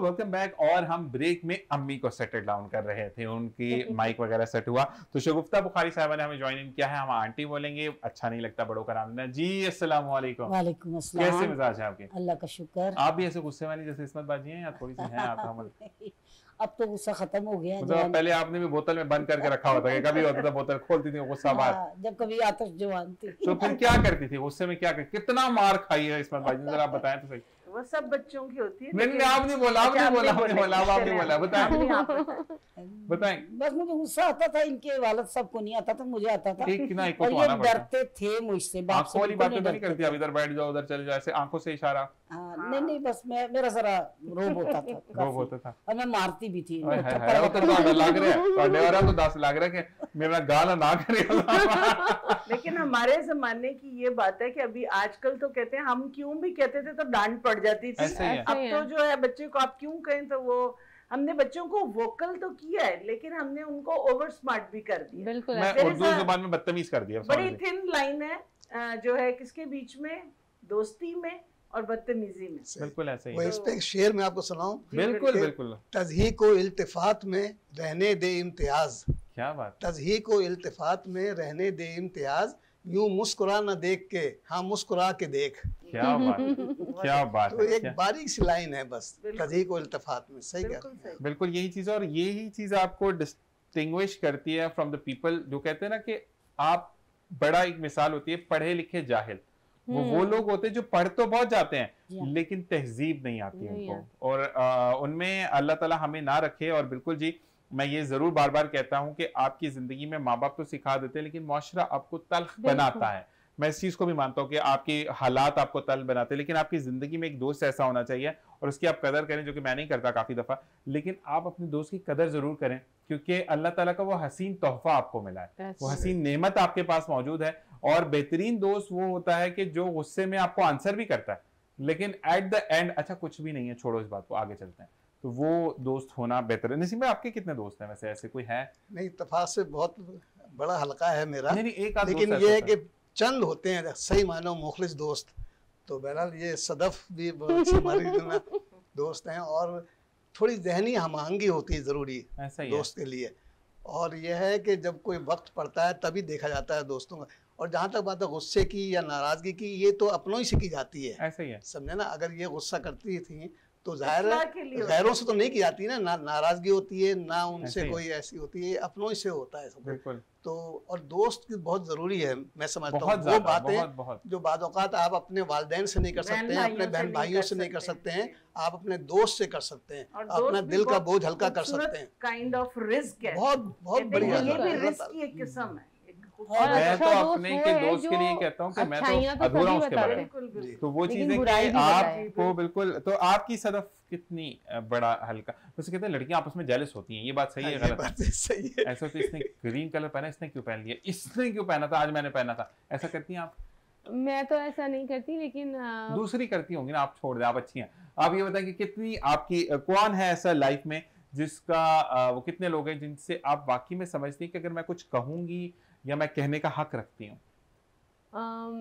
Welcome back. और हम ब्रेक में अम्मी को सेटल डाउन कर रहे थे, उनकी माइक वगैरह सेट हुआ तो शगुफ्ता बुखारी साहिबा ने हमें ज्वाइन इन किया है। हम आंटी बोलेंगे, अच्छा नहीं लगता बड़ों का नाम लेना। जी अस्सलाम वालेकुम। वालेकुम अस्सलाम। कैसे मिजाज है आपके? अल्लाह का शुक्र। आप भी ऐसे गुस्से वाली जैसे इस्मत बाजी हैं या थोड़ी सी हैं आप? अब तो गुस्सा खत्म हो गया। मतलब पहले आपने भी बोतल में बंद करके रखा होता है, कभी होता था बोतल खोलती थी गुस्सा बाहर, जब कभी आतिश जवान थी। तो फिर क्या करती थी गुस्से में? क्या करती, कितना मार खाई है इस्मत बाजी, जरा आप बताएं तो सही। वो सब बच्चों की होती है। नहीं आप नहीं बोला, आपने बोला, आपने बोला, आपने बोला, बताएं बताएं। बस मुझे गुस्सा आता था, इनके वालिद साहब को नहीं आता था, मुझे आता था। एक ना एक और ये डरते थे मुझसे। आंखों वाली बातें तो नहीं करती, अब इधर बैठ जाओ, उधर चले जाओ, ऐसे आंखों से इशारा? नहीं बस मेरा जरा रोब होता था, रोब होता था, और मैं मारती भी थी। तो लग रहा है तो 10 लग रहा है कि मेरा गाना ना करे। लेकिन हमारे जमाने की ये बात है कि अभी आजकल तो कहते हैं, हम क्यों भी कहते थे तो डांट पड़ जाती थी। अब तो जो है बच्चे को आप क्यों कहें तो वो, हमने बच्चों को वोकल तो किया है लेकिन हमने उनको ओवर स्मार्ट भी कर दिया। बिल्कुल, मैं उर्दू जुबान में बदतमीज कर दिया। बड़ी थिन लाइन है जो है किसके बीच में, दोस्ती में और बदतमीजी में। बिल्कुल ऐसे ही। वो इस पे एक शेर मैं आपको सुनाऊं? बिल्कुल बिल्कुल। तज़ही को इल्तिफात में रहने दे इम्तियाज। क्या बात। तज़ही को इल्तिफात में रहने दे इम्तियाज, यूं मुस्कुरा न देख के हाँ मुस्कुरा के देख। क्या बात, क्या बात। तो एक बारीक सी लाइन है बस, तज़ही को इल्तिफात में। सही कह। बिल्कुल यही चीज, और यही चीज आपको डिस्टिंग्विश करती है फ्रॉम द पीपल जो कहते हैं ना कि आप, बड़ा एक मिसाल होती है पढ़े लिखे जाहिल, वो लोग होते हैं जो पढ़ तो बहुत जाते हैं लेकिन तहजीब नहीं आती उनको, और उनमें अल्लाह ताला हमें ना रखे। और बिल्कुल जी, मैं ये जरूर बार बार कहता हूं कि आपकी जिंदगी में माँ बाप तो सिखा देते हैं लेकिन मुआशरा आपको तल्ख बनाता है। मैं इस चीज को भी मानता हूँ कि आपके हालात आपको तल्ख बनाते हैं, लेकिन आपकी जिंदगी में एक दोस्त ऐसा होना चाहिए और उसकी आप कदर करें, जो कि मैं नहीं करता काफी दफा, लेकिन आप अपने दोस्त की कदर जरूर करें क्योंकि अल्लाह ताला का वो हसीन तोहफा आपको मिला है, वो हसीन नेमत आपके पास मौजूद है। और बेहतरीन दोस्त वो होता है कि जो गुस्से में आपको आंसर भी करता है लेकिन एट द एंड अच्छा कुछ भी नहीं है, छोड़ो इस बात को, आगे चलते हैं। तो वो दोस्त होना बेहतर है। नसीम भाई, आपके कितने दोस्त हैं वैसे, ऐसे कोई है? नहीं, इत्तेफाक से बहुत बड़ा हल्का है मेरा। नहीं, एक लेकिन ये है कि चंद होते हैं सही मानो मुखलिस दोस्त। तो बहरहाल ये सदफ भी हमारी दोस्त हैं, और थोड़ी जहनी हमआहंगी होती है ज़रूरी दोस्त के लिए। और यह है कि जब कोई वक्त पड़ता है तभी देखा जाता है दोस्तों का। और जहाँ तक बात है गुस्से की या नाराज़गी की, ये तो अपनों ही से की जाती है। ऐसा ही है, समझे ना। अगर ये गुस्सा करती थी तो जाहिर है गैरों से तो नहीं की जाती ना नाराजगी होती है ना उनसे कोई ऐसी होती है, अपनों ही से होता है सब। बिल्कुल। तो और दोस्त की बहुत जरूरी है, मैं समझता हूँ। वो बातें जो बाद औकात आप अपने वालिदैन से नहीं कर सकते हैं, अपने बहन भाइयों से नहीं कर सकते हैं, आप अपने दोस्त से कर सकते हैं, अपना दिल का बोझ हल्का कर सकते हैं। काइंड ऑफ रिस्क है, बहुत बहुत बढ़िया। ये भी रिस्क की एक किस्म है। और मैं अच्छा तो अपने के दोस्त के लिए कहता हूँ कि मैं तो अधूरा उसके बारे में। तो वो चीजें कि आपको बिल्कुल, तो आपकी सदफ कितनी बड़ा हल्का, वैसे कहते हैं लड़कियां आपस में जेलस होती हैं, ये बात सही है गलत है? सही है। ऐसा तो इसने ग्रीन कलर पहना, इसने क्यों पहन लिया, इसने क्यों पहना था, आज मैंने पहना था, ऐसा करती हैं आप? मैं तो ऐसा नहीं करती, लेकिन दूसरी करती होंगी ना, आप छोड़ दें, आप अच्छी हैं। आप ये बताएं कि कितनी आपकी, कौन है ऐसा लाइफ में जिसका वो कितने लोग हैं जिनसे आप वाकई में समझती हैं कि अगर मैं कुछ कहूंगी या मैं कहने का हक रखती हूँ?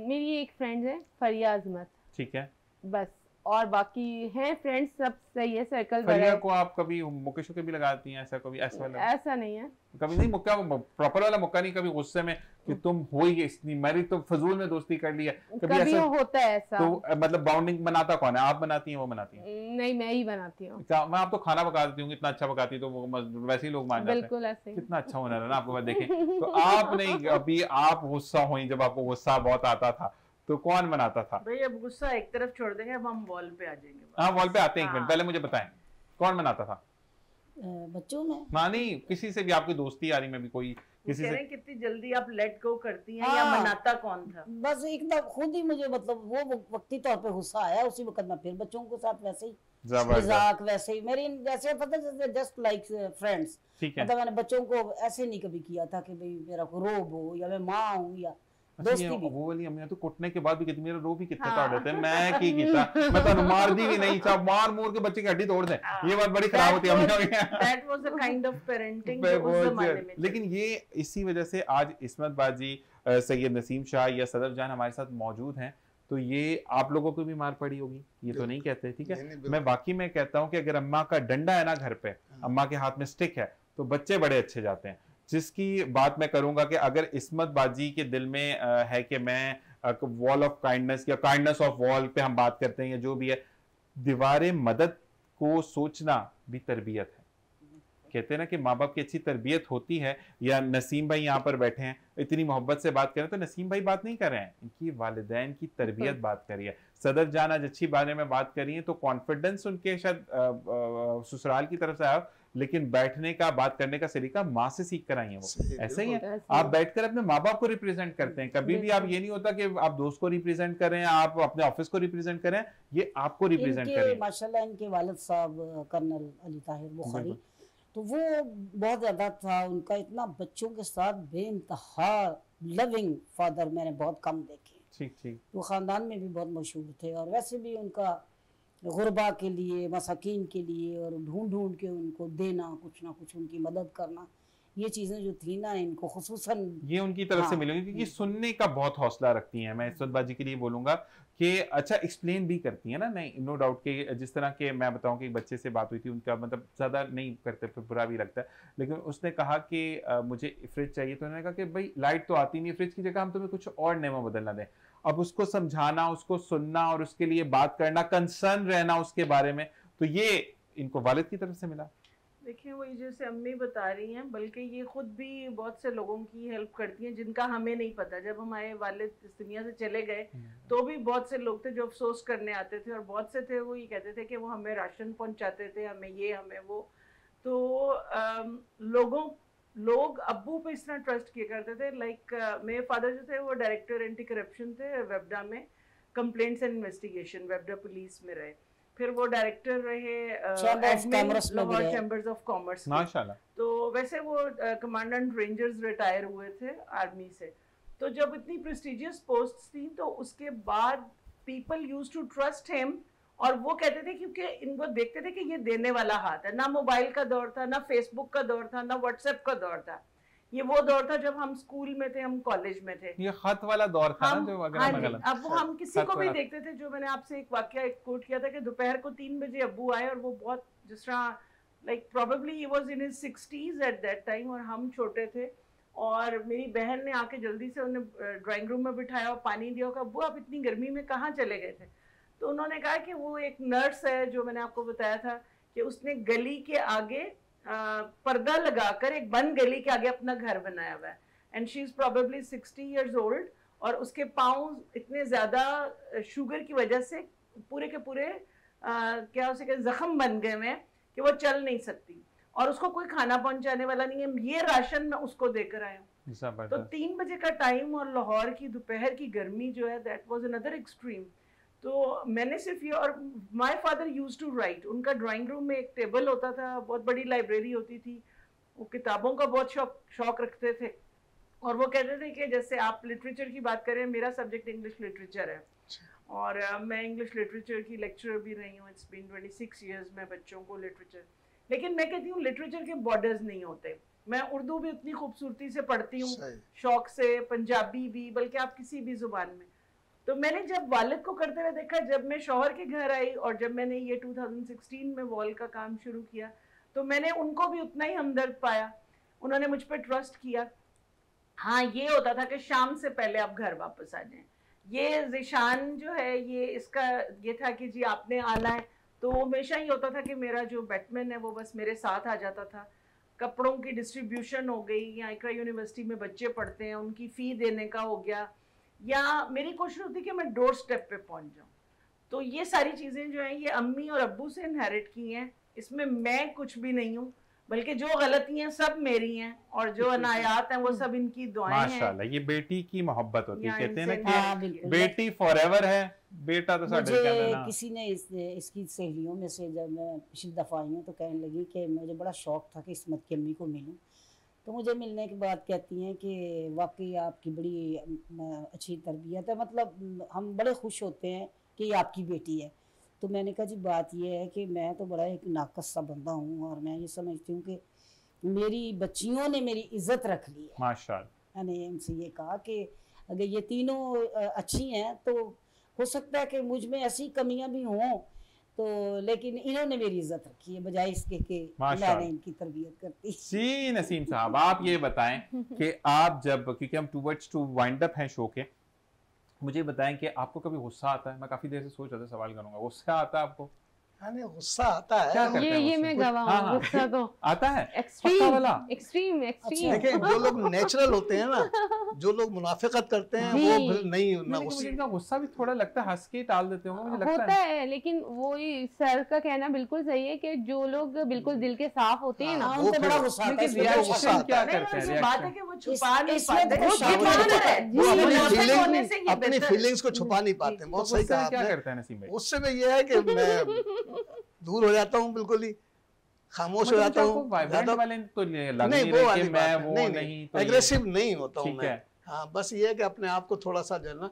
मेरी एक फ्रेंड है फरिया अजमत, ठीक है, बस। और बाकी हैं फ्रेंड्स सब सही है, सर्कल फरिया को आप कभी मुक्के शुक्के भी लगाती हैं? ऐसा कभी ऐसा नहीं है कभी नहीं, मुक्का प्रॉपर वाला मुक्का नहीं, कभी गुस्से में कि तुम हो ही इतनी मेरी तो फजूल में दोस्ती कर ली है, कभी ऐसा होता है ऐसा? तो मतलब बाउंडिंग बनाता कौन है, आप बनाती हैं वो बनाती हैं? नहीं, मैं ही बनाती हूँ। मैं आप तो खाना पका देती हूँ, इतना अच्छा पकाती है, तो वो वैसे ही लोग मान जाते हैं। बिल्कुल ऐसे ही। कितना अच्छा हुनर है ना आपको, देखें। तो आप नहीं, अभी आप गुस्सा हुई, जब आपको गुस्सा बहुत आता था तो कौन बनाता था? भाई अब गुस्सा एक तरफ छोड़ देंगे, अब हम वॉल पे आ जाएंगे। हाँ वॉल पे आते हैं, एक मिनट पहले मुझे बताएं कौन बनाता था बच्चों में? हाँ नहीं, किसी से भी आपकी दोस्ती यारी में भी कोई किसी से? कितनी जल्दी आप लेट गो करती हैं, या मनाता कौन था? बस एकदम खुद ही मुझे मतलब वो वक्ती तौर पे गुस्सा आया, उसी वक्त मैं फिर बच्चों के साथ वैसे ही मजाक, वैसे ही मेरी जैसे पता जैसे जस्ट लाइक फ्रेंड्स। मतलब मैंने बच्चों को ऐसे नहीं कभी किया था कि भाई मेरा को रोब हो या मैं माँ हूँ या दोस्ती भी। वो वाली अम्मी तो कुटने के बाद भी कहती मेरा रो भी कितने तोड़ देते हैं, मैं की कीता मैं तो मार दी भी नहीं, चाहे मार मोर के बच्चे की हड्डी तोड़ दे, ये बात बड़ी खराब होती है। That was a kind of parenting उस जमाने में। लेकिन ये इसी वजह से आज इस्मत बाजी, सैयद नसीम शाह या सदर जान हमारे साथ मौजूद हैं, तो ये आप लोगों को भी मार पड़ी होगी, ये तो नहीं कहते, ठीक है। मैं बाकी मैं कहता हूँ कि अगर अम्मा का डंडा है ना घर पे, अम्मा के हाथ में स्टिक है, तो बच्चे बड़े अच्छे जाते हैं। जिसकी बात मैं करूंगा कि अगर इस्मत बाजी के दिल में है कि मैं वॉल ऑफ काइंडनेस या काइंडनेस ऑफ वॉल पे हम बात करते हैं या जो भी है, दीवार मदद को सोचना भी तरबियत है। कहते हैं ना कि माँ बाप की अच्छी तरबियत होती है। या नसीम भाई यहाँ पर बैठे हैं, इतनी मोहब्बत से बात करें, तो नसीम भाई बात नहीं कर रहे हैं, इनकी वालिदैन की तरबियत बात करी है। सदर जान आज अच्छी बारे में बात करी है, तो कॉन्फिडेंस उनके शायद ससुराल की तरफ से आया, लेकिन बैठने का, बात करने का सलीका माँ से सीख कर आई है वो। ऐसे ही है, आप बैठकर अपने माँ बाप को रिप्रेजेंट करते हैं। कभी भी आप ये नहीं होता कि आप दोस्त को रिप्रेजेंट करें, आप अपने ऑफिस को रिप्रेजेंट करें, ये आपको रिप्रेजेंट करें। माशाल्लाह इनके वालिद साहब कर्नल अली ताहिर बुखारी, तो वो बहुत ज्यादा था उनका, इतना बच्चों के साथ बेइंतहा लविंग फादर मैंने बहुत कम देखे। ठीक ठीक। वो खानदान में भी बहुत मशहूर थे, और वैसे भी उनका गुरबा के लिए, मसाकीन के लिए, और ढूंढ ढूंढ के उनको देना, कुछ ना कुछ उनकी मदद करना, ये चीज़ें जो थी ना इनको खुसूसन ये उनकी तरफ से मिलेंगी, क्योंकि सुनने का बहुत हौसला रखती हैं। मैं इस्मत बाजी के लिए बोलूंगा कि अच्छा एक्सप्लेन भी करती है ना, नहीं नो डाउट कि जिस तरह के मैं बताऊं कि एक बच्चे से बात हुई थी, उनका मतलब ज़्यादा नहीं करते, फिर बुरा भी लगता है, लेकिन उसने कहा कि मुझे फ्रिज चाहिए, तो उन्होंने कहा कि भाई लाइट तो आती नहीं, फ्रिज की जगह हम तुम्हें कुछ और नेमा बदलना दें। अब उसको समझाना, उसको सुनना और उसके लिए बात करना, कंसर्न रहना उसके बारे में, तो ये इनको वालिद की तरफ से मिला। देखिए वही जैसे अम्मी बता रही हैं, बल्कि ये खुद भी बहुत से लोगों की हेल्प करती हैं जिनका हमें नहीं पता। जब हमारे वालिद इस दुनिया से चले गए तो भी बहुत से लोग थे जो अफसोस करने आते थे, और बहुत से थे वो ये कहते थे कि वो हमें राशन पहुंचाते थे, हमें ये हमें वो। तो लोग अब्बू पे इस तरह ट्रस्ट किया करते थे। लाइक मेरे फादर जो थे वो डायरेक्टर एंटी करप्शन थे वेबडा में, कंप्लेंट्स एंड इन्वेस्टिगेशन, वेबडा पुलिस में रहे। फिर वो डायरेक्टर रहे लाहौर चैम्बर्स ऑफ कॉमर्स माशाल्लाह। तो वैसे वो कमांडेंट रेंजर्स रिटायर हुए थे आर्मी से। तो जब इतनी प्रेस्टिजियस पोस्ट्स थी, तो उसके बाद people used to trust him, और वो कहते थे क्योंकि इनको देखते थे कि ये देने वाला हाथ है। ना मोबाइल का दौर था, ना फेसबुक का दौर था, ना व्हाट्सएप का दौर था। ये वो दौर था जब हम स्कूल में थे, हम कॉलेज में थे। ये खत वाला दौर था ना, जो अगर मैं गलत, अब वो हम किसी को भी देखते थे, जो मैंने आपसे एक वाकया एक कोट किया था कि दोपहर को 3 बजे अब्बू आए, और वो बहुत जिस तरह like probably he was in his 60s at that time, और हम छोटे थे। और मेरी बहन ने आके जल्दी से उन्हें ड्राइंग रूम में बिठाया और पानी दिया, और अब्बू आप इतनी गर्मी में कहाँ चले गए थे? तो उन्होंने कहा कि वो एक नर्स है जो मैंने आपको बताया था कि उसने गली के आगे पर्दा लगाकर एक बंद गली के आगे अपना घर बनाया हुआ है, and she is probably 60 years old, और उसके पाँव इतने ज़्यादा शुगर की वजह से पूरे के पूरे क्या उसे जख्म बन गए हैं कि वो चल नहीं सकती, और उसको कोई खाना पहुंचाने वाला नहीं है। ये राशन मैं उसको देकर आया हूँ। तो 3 बजे का टाइम और लाहौर की दोपहर की गर्मी जो है, दैट वाज अनदर एक्सट्रीम। तो मैंने सिर्फ ये, और my father used to write, उनका ड्राइंग रूम में एक टेबल होता था, बहुत बड़ी लाइब्रेरी होती थी, वो किताबों का बहुत शौक रखते थे। और वो कहते थे कि जैसे आप लिटरेचर की बात करें, मेरा सब्जेक्ट इंग्लिश लिटरेचर है, और मैं इंग्लिश लिटरेचर की लेक्चरर भी रही हूँ। इट्स बीन 26 years में बच्चों को लिटरेचर, लेकिन मैं कहती हूँ लिटरेचर के बॉर्डर्स नहीं होते। मैं उर्दू भी उतनी खूबसूरती से पढ़ती हूँ, शौक से, पंजाबी भी, बल्कि आप किसी भी जुबान में। तो मैंने जब वालिद को करते हुए देखा, जब मैं शौहर के घर आई और जब मैंने ये 2016 में वॉल का काम शुरू किया, तो मैंने उनको भी उतना ही हमदर्द पाया, उन्होंने मुझ पर ट्रस्ट किया। हाँ, ये होता था कि शाम से पहले आप घर वापस आ जाएं। ये ज़िशान जो है, ये इसका ये था कि जी आपने आना है, तो हमेशा ही होता था कि मेरा जो बैटमैन है वो बस मेरे साथ आ जाता था। कपड़ों की डिस्ट्रीब्यूशन हो गई, या इकरा यूनिवर्सिटी में बच्चे पढ़ते हैं, उनकी फ़ी देने का हो गया, या मेरी कोशिश होती कि मैं डोर स्टेप पे पहुंच जाऊं। तो ये सारी चीज़ें जो हैं ये अम्मी और अब्बू से इनहेरिट की हैं, इसमें मैं कुछ भी नहीं हूँ, बल्कि जो गलतियां सब मेरी हैं और जो अनायात हैं वो सब इनकी दुआएं हैं। माशाल्लाह, ये बेटी की मोहब्बत होती है, कहते हैं ना कि बेटी फॉरएवर है, बेटा तो साढ़े मुझे किसी ने इसकी सहेलियों में से जब मैं पिछली दफ़ा आई हूँ तो कहने लगी कि मुझे बड़ा शौक था कि इस्मत की अम्मी को मिलूं। तो मुझे मिलने के बाद कहती हैं कि वाकई आपकी बड़ी अच्छी तरबियत है, मतलब हम बड़े खुश होते हैं कि ये आपकी बेटी है। तो मैंने कहा जी बात यह है कि मैं तो बड़ा एक नाकस सा बंदा हूँ और मैं ये समझती हूँ कि मेरी बच्चियों ने मेरी इज्जत रख ली है। माशाअल्लाह। मैंने उनसे ये कहा कि अगर ये तीनों अच्छी हैं तो हो सकता है कि मुझ में ऐसी कमियां भी हों, तो लेकिन इन्होंने मेरी इज्जत रखी है बजाय इसके कि मैंने इनकी तरबियत करती। जी नसीम साहब, आप ये बताएं कि आप जब, क्योंकि हम टूवर्ड्स टू वाइंड अप हैं शो के, मुझे बताएं कि आपको कभी गुस्सा आता है? मैं काफी देर से सोच रहा था सवाल करूंगा, गुस्सा आता है आपको? गुस्सा आता है। क्या करते हैं ये मैं गवाह हूं, गुस्सा तो आता है। एक्सट्रीम। देखिए, जो लोग नेचुरल होते हैं ना, जो लोग मुनाफिकत करते हैं वो फिर नहीं ना गुस्सा भी थोड़ा लगता है, हंस के टाल देते होंगे, मुझे लगता है। लेकिन वो ही सर का कहना बिल्कुल सही है कि जो लोग बिल्कुल दिल के साफ होते हैं ना, उनसे बड़ा गुस्सा आता है। रिएक्शन क्या करते हैं? बात है कि वो छुपा नहीं पाते, अपनी फीलिंग्स को छुपा नहीं पाते। बहुत सही कहा क्या करते हैं नसीम भाई? उससे में ये है कि मैं दूर हो जाता हूँ, बिल्कुल ही खामोश हो जाता हूँ। एग्रेसिव नहीं होता हूँ मैं। हाँ, बस ये है कि अपने आप को थोड़ा सा जो है ना।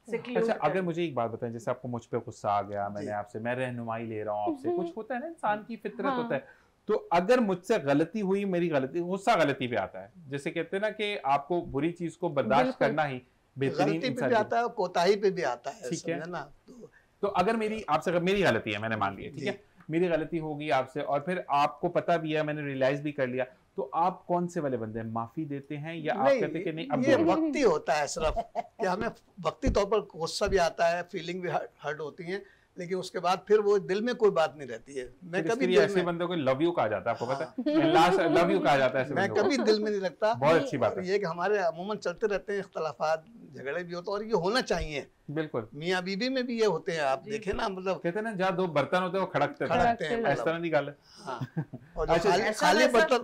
अच्छा, अगर मुझे एक बात बताएं, जैसे आपको मुझ पे गुस्सा आ गया, मैंने आपसे, मैं रहनुमाई ले रहा हूँ आपसे, कुछ होता है ना, इंसान की फितरत होता है, तो अगर मुझसे गलती हुई, मेरी गलती, गुस्सा गलती पे आता है, जैसे कहते हैं ना कि आपको बुरी चीज को बर्दाश्त करना ही बेहतरीन गलती पे भी आता है, कोताही पे भी आता है, ठीक है ना। तो अगर मेरी आपसे, अगर मेरी गलती है, मैंने मान लिया, ठीक है, मेरी गलती होगी आपसे, और फिर आपको पता भी है, मैंने रियलाइज भी कर लिया, तो आप कौन से वाले बंदे हैं? माफी देते हैं या आप कहते हैं कि नहीं? अब ये वक्ती होता है सिर्फ कि हमें वक्ती तौर पर गुस्सा भी आता है, फीलिंग भी हर्ट होती है, लेकिन उसके बाद फिर वो दिल में कोई बात नहीं रहती है। मैं कभी ऐसे बंदों को लव यू कहा जाता है, आपको पता है? लास्ट लव यू कहा जाता है, मैं कभी दिल में नहीं रखता। बहुत अच्छी बात है। ये कि हमारे अमूमन चलते रहते हैं, इख्तलाफात, झगड़े भी होते हैं, और ये होना चाहिए। बिल्कुल, मियाँ बीबी में भी ये होते हैं, आप देखें ना, मतलब कहते हैं ना, जहाँ दो बर्तन होते हैं वो खड़कते हैं, इस तरह की गल है। और खाली बर्तन,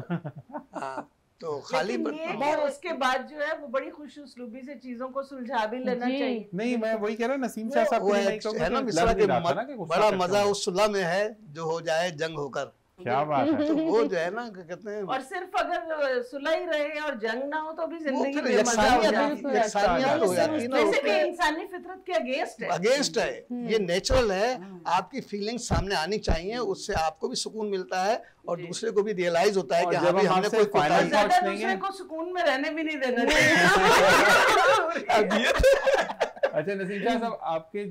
तो खाली उसके बाद जो है वो बड़ी खुश उसलूबी से चीजों को सुलझा भी लेना चाहिए। नहीं, मैं वही कह रहा हूँ, नसीम साहब है ना, मिसरा के बड़ा मजा उस सुलह में है जो हो जाए जंग होकर। क्या बात है। तो वो जो है ना, कहते हैं, और सिर्फ अगर सुलह ही रहे और जंग ना हो तो भी जिंदगी में मजा हो जाती है। जैसे कि इंसानी फितरत के अगेंस्ट है, ये नेचुरल है। आपकी फीलिंग्स सामने आनी चाहिए, उससे आपको भी सुकून मिलता है और दूसरे को भी रियलाइज होता है कि हाँ भाई, हमने कोई दूसरे को सुकून में रहने भी नहीं देना चाहिए। अच्छा नसीम साहब, आपके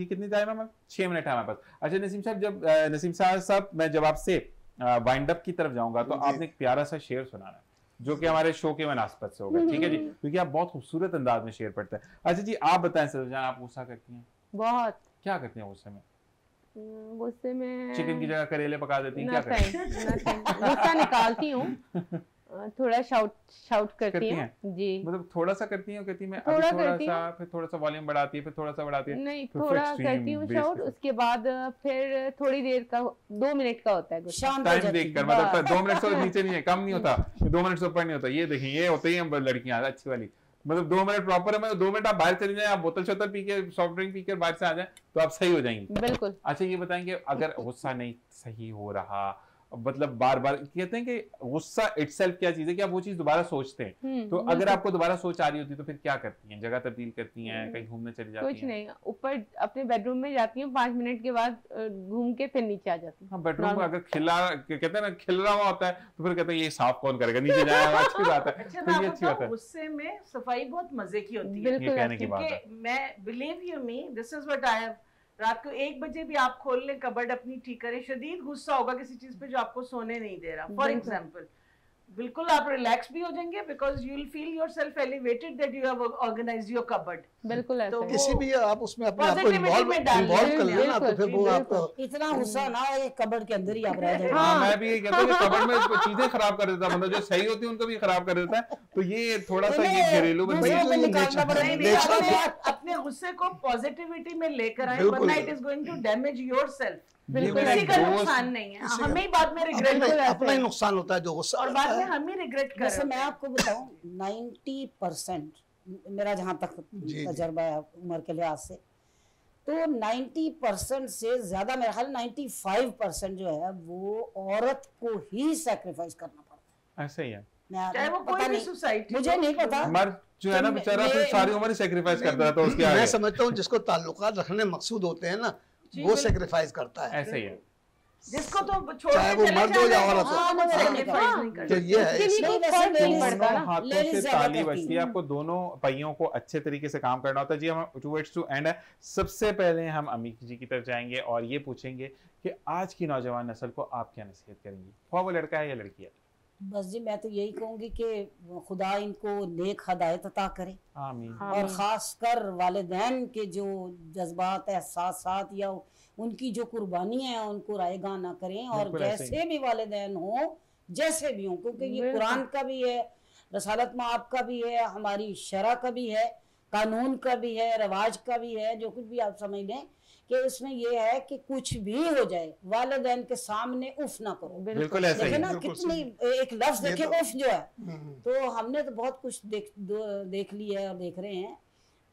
कितनी टाइम है? 6 मिनट है हमारे पास। अच्छा नसीम साहब, जब नसीम साहब मैं जब आपसे वाइंड अप की तरफ जाऊंगा तो आपने एक प्यारा सा शेर सुनाना है, जो कि हमारे शो के मुनासिबत से होगा, ठीक है जी, क्योंकि आप बहुत खूबसूरत अंदाज में शेर पढ़ते हैं। अच्छा जी, आप बताएं सरोजान, आप गुस्सा करती हैं? बहुत। क्या करती हैं गुस्से में? गुस्से में चिकन की जगह करेले पका देती हैं? क्या करती हैं? गुस्सा निकालती हूँ, थोड़ा शाउट करती हैं जी। मतलब थोड़ा सा करती हैं, कहती मैं थोड़ा सा, फिर थोड़ा सा वॉल्यूम बढ़ाती है, फिर थोड़ा सा बढ़ाती है? नहीं, थोड़ा करती हूँ शाउट, उसके बाद फिर थोड़ी देर का, 2 मिनट का होता है टाइम देखकर, मतलब 2 मिनट से नीचे नहीं है, कम नहीं होता, 2 मिनट से ऊपर नहीं होता। ये देखिए, ये होते ही लड़कियां अच्छी वाली, मतलब 2 मिनट प्रॉपर है, मतलब 2 मिनट आप बाहर चले जाए, आप बोतल शोतल पी के, सॉफ्ट ड्रिंक पी के बाहर से आ जाए तो आप सही हो जाएंगे। बिल्कुल। अच्छा ये बताएंगे, अगर गुस्सा नहीं सही हो रहा मतलब बार बार कहते हैं कि गुस्सा इटसेल्फ क्या चीज है कि आप वो चीज दोबारा सोचते हैं। तो अगर आपको दोबारा सोच आ रही होती है तो फिर क्या करती हैं? जगह तब्दील करती हैं, कहीं घूमने चली जाती हैं? कुछ नहीं, ऊपर अपने बेडरूम में जाती हूँ, 5 मिनट के बाद घूम के फिर नीचे आ जाती हूँ। हाँ, बेडरूम में अगर कहते हैं ना खिल रहा हुआ होता है तो फिर कहते हैं ये साफ कौन करेगा, नीचे जाएगा, अच्छी बात है। अच्छा, मैं आपको बताऊं, गुस्से में सफाई बहुत मजे की होती है। ये कहने की बात है। मैं believe you me, this is what I have, रात को 1 बजे भी आप खोल लें कबर्ड अपनी, ठीक करें, शदीद गुस्सा होगा किसी चीज पे जो आपको सोने नहीं दे रहा, फॉर एग्जाम्पल, बिल्कुल आप रिलैक्स भी हो जाएंगे because you will feel yourself elevated that you have organised your cupboard. बिल्कुल तो किसी भी आप उसमें अपने आप को इन्वॉल्व कर लेना, तो फिर वो आपको इतना गुस्सा ना हो कबर्ड के अंदर ही आप रह जाए। हाँ, मैं भी ये कहता हूँ कि कबर्ड में चीजें खराब कर देता है, मतलब जो सही होती है उनको भी खराब कर देता है। तो ये थोड़ा सा ये घरेलू अपने गुस्से को पॉजिटिविटी में लेकर आए, वरना it is going to damage yourself. किसी का नुकसान नहीं है, हमें ही बाद में रिग्रेट अपना ही नुकसान होता है जो गुस्सा, और बाद में हम ही रिग्रेट कर रहे हैं। मैं आपको बताऊं 90% मेरा जहाँ तक तजर्बा है उम्र के लिहाज से, तो 90% से ज्यादा, मेरा ख्याल 95% जो है वो औरत को ही सैक्रिफाइस करना पड़ता है। ऐसा ही है, चाहे वो कोई भी सोसाइटी, मुझे नहीं पता। मर्द जो है ना बेचारा फिर सारी उम्र ही सैक्रिफाइस करता है, तो उसके आगे मैं समझता हूँ जिसको ताल्लुकात रखने मकसूद होते हैं ना, वो सैक्रिफाइस करता है। ऐसा ही है, जिसको तो छोड़ के चाहे वो मर्द हो या औरत हो, तो ये है हाथों से ताली बजती है। आपको दोनों पहियों को अच्छे तरीके से काम करना होता है। जी, हम टुवर्ड्स टू एंड है। सबसे पहले हम अमी जी की तरफ जाएंगे और ये पूछेंगे कि आज की नौजवान नस्ल को आप क्या नसीहत करेंगी, वो लड़का है या लड़की है? बस जी, मैं तो यही कहूंगी कि खुदा इनको नेक हदायत अता करे, आमीन। और खासकर वालिदैन के जो जज्बात एहसासात या उनकी जो कुर्बानियां हैं उनको रायगा ना करें, और जैसे भी वालिदैन हो, जैसे भी हो, क्योंकि ये कुरान का भी है, रसालत में आपका भी है, हमारी शरा का भी है, कानून का भी है, रिवाज का भी है, जो कुछ भी आप समझ लें कि उसमें ये है कि कुछ भी हो जाए वालिदैन के सामने उफ ना करो। बिल्कुल ऐसा ही है। ना कितनी एक लफ्ज देखे उफ जो है, तो हमने तो बहुत कुछ देख लिया है और देख रहे हैं,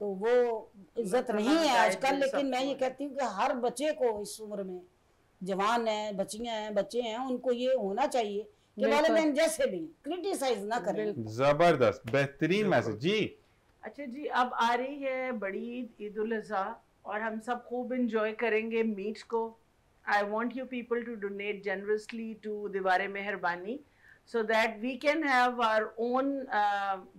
तो वो इज्जत नहीं है आजकल। लेकिन मैं ये कहती हूँ कि हर बच्चे को इस उम्र में, जवान है, बच्चियां हैं, बच्चे हैं, उनको ये होना चाहिए कि वालिदैन जैसे भी क्रिटिसाइज ना करें। जबरदस्त, बेहतरीन मैसेज जी। अच्छा जी, अब आ रही है बड़ी ईद उल अज़हा और हम सब खूब इंजॉय करेंगे मीट को। I want you people to donate generously to Deewar Meherbani so that we can have our own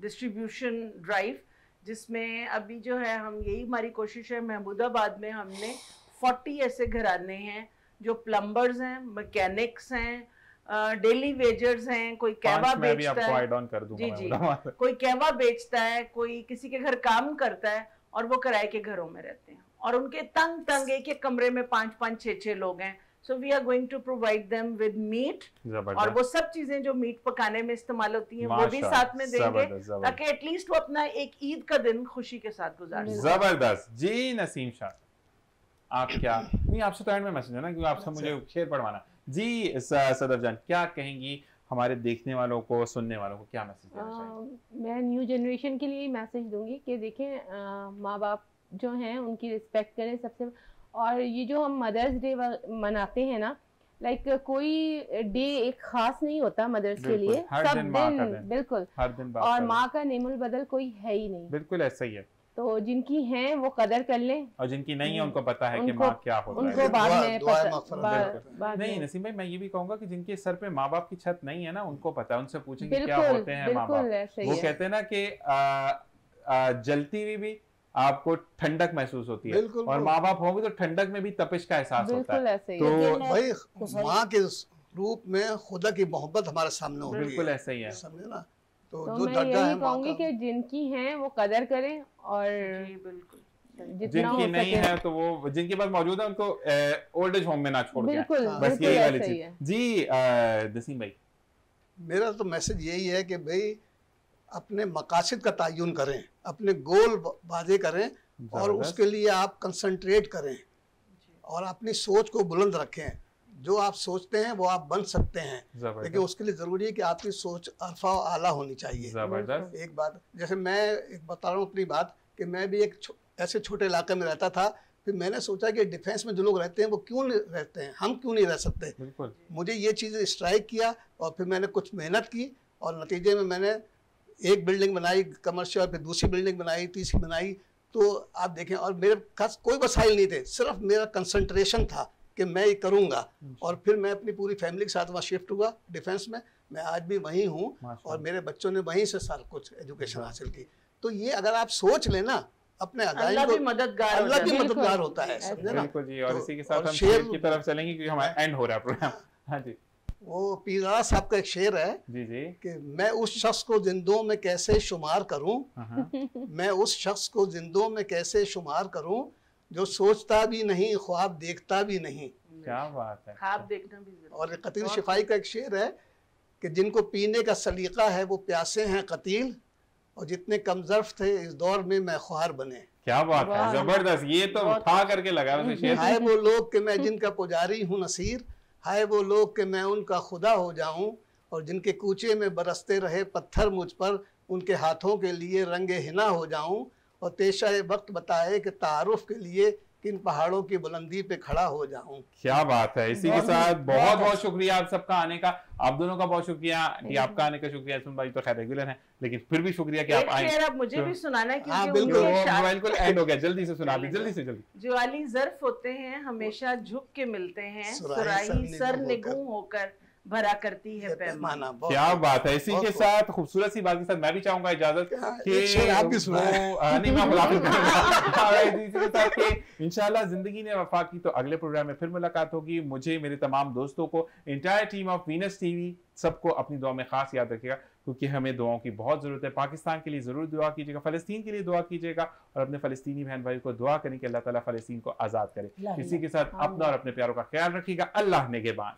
distribution drive, जिसमें अभी जो है हम यही हमारी कोशिश है, महमूदाबाद में हमने 40 ऐसे घराने हैं जो प्लम्बर्स हैं, मैकेनिक्स हैं, डेली वेजर्स हैं, कोई कहवा बेचता है, जी जी, कोई कहवा बेचता है, कोई किसी के घर काम करता है, और वो किराए के घरों में रहते हैं, और उनके तंग एक एक कमरे में 5-5, 6-6 लोग हैं। So we are going to provide them with meat, और वो सब चीजें जो मीट पकाने में इस्तेमाल होती हैं वो भी साथ में देंगे, ताकि एटलीस्ट वो अपना एक ईद का दिन खुशी के साथ गुजार सकें। जबरदस्त जी। नसीम शाह, आप क्या नहीं, आपसे तो एंड में मैसेज है ना, क्योंकि आपसे मुझे शेयर पढ़वाना जी। सदफ जान, क्या कहेंगी हमारे देखने वालों को, सुनने वालों को, क्या मैसेज देना चाहिए? मैं न्यू जनरेशन के लिए मैसेज दूंगी कि देखें, माँ बाप जो हैं उनकी रिस्पेक्ट करें सबसे। और ये जो हम मदर्स डे मनाते हैं ना, लाइक कोई डे एक खास नहीं होता मदर्स के लिए, सब दिन, बिल्कुल हर दिन, और माँ का नेमुल बदल कोई है ही नहीं। बिल्कुल ऐसा ही है। तो जिनकी हैं वो कदर कर लें, और जिनकी नहीं है उनको पता है कि माँ क्या होता है, उनको बाद में नहीं। नसीम भाई, मैं ये भी कहूंगा कि जिनके सर पे माँ बाप की छत नहीं है ना, उनको पता है, उनसे पूछेंगे क्या होते हैं माँ बाप। वो कहते हैं ना कि जलती हुई भी आपको ठंडक महसूस होती है, और माँ बाप होंगे तो ठंडक में भी तपिश का एहसास होता है। तो भाई माँ के रूप में खुदा की मोहब्बत हमारे सामने होती है। बिल्कुल ऐसा ही है, समझे ना। तो मैं यही कहूंगी कि जिनकी हैं वो कदर करें, और जिनकी नहीं है तो वो, जिनके पास मौजूद है उनको ओल्ड एज होम में ना छोड़ दें, बस यही वाली चीज जी। नसीम भाई, मेरा तो मैसेज यही है कि भाई अपने मकासद का तयन करें, अपने गोल वाजे करें, और उसके लिए आप कंसंट्रेट करें, और अपनी सोच को बुलंद रखें। जो आप सोचते हैं वो आप बन सकते हैं, लेकिन उसके लिए जरूरी है कि आपकी सोच अल्फा और आला होनी चाहिए। एक बात, जैसे मैं एक बता रहा हूँ अपनी बात, कि मैं भी एक ऐसे छोटे इलाके में रहता था फिर मैंने सोचा कि डिफेंस में जो लोग रहते हैं वो क्यों नहीं रहते हैं, हम क्यों नहीं रह सकते। मुझे ये चीज़ स्ट्राइक किया और फिर मैंने कुछ मेहनत की और नतीजे में मैंने एक बिल्डिंग बनाई कमर्शियल, फिर दूसरी बिल्डिंग बनाई, तीसरी बनाई। तो आप देखें, और मेरे पास कोई वसाइल नहीं थे, सिर्फ मेरा कंसंट्रेशन था कि मैं ये करूँगा। और फिर मैं अपनी पूरी फैमिली के साथ वहाँ शिफ्ट हुआ डिफेंस में। मैं आज भी वहीं हूँ और मेरे बच्चों ने वहीं से सारा कुछ एजुकेशन हासिल की। तो ये अगर आप सोच लेना अपने अल्लाह भी मददगार होता है, समझे ना। बिल्कुल जी। और इसी के साथ हम शेर की तरफ चलेंगे क्योंकि हमारा एंड हो रहा है प्रोग्राम। हाँ जी। वो पीरा साहब का एक शेर है जी जी कि मैं उस शख्स को जिंदों में कैसे शुमार करूं, मैं उस शख्स को जिंदों में कैसे शुमार करूं जो सोचता भी नहीं, ख्वाब देखता भी नहीं। क्या बात है, ख्वाब देखना भी। और कतील शिफाई का एक शेर है कि जिनको पीने का सलीका है वो प्यासे हैं कतील, और जितने कमजर्फ थे इस दौर में मैं ख्वार बने। क्या बात है, जबरदस्त। ये तो उठा करके लगा वैसे शेर। हाय वो लोग कि मैं जिनका पुजारी हूँ नसीर, हाय वो लोग कि मैं उनका खुदा हो जाऊं, और जिनके कूचे में बरसते रहे पत्थर मुझ पर, उनके हाथों के लिए रंगे हिना हो जाऊं, और पेशा वक्त बताए कि तारुफ के लिए किन पहाड़ों की बुलंदी पे खड़ा हो जाऊं। क्या बात है। इसी के साथ बहुत बहुत शुक्रिया आप सबका आने का, आप दोनों का बहुत शुक्रिया। आपका आने का शुक्रिया, इसमें भाई तो खैर रेगुलर है, लेकिन फिर भी शुक्रिया कि आप आए। आप मुझे भी सुनाना है क्योंकि बिल्कुल एंड हो गया, जल्दी से सुना दी, जल्दी से जल्दी। जो अली ज़र्फ होते हैं हमेशा झुक के मिलते हैं, सुराही सर निगूं होकर भरा करती है पैमाना। क्या बात है। इसी के साथ खूबसूरत सी बात के साथ मैं भी चाहूंगा इजाजत कि आप भी इंशाल्लाह जिंदगी ने वफा की तो अगले प्रोग्राम में फिर मुलाकात होगी। मुझे, मेरे तमाम दोस्तों को, entire team of Venus TV सबको अपनी दुआ में खास याद रखिएगा, क्योंकि हमें दुआओं की बहुत ज़रूरत है। पाकिस्तान के लिए ज़रूर दुआ कीजिएगा, फ़लस्तीन के लिए दुआ कीजिएगा, और अपने फ़लस्तीनी बहन भाई को दुआ करें कि अल्लाह ताला फ़लस्तीन को आज़ाद करे। इसी के साथ अपना और अपने प्यारों का ख्याल रखिएगा। अल्लाह निगहबान।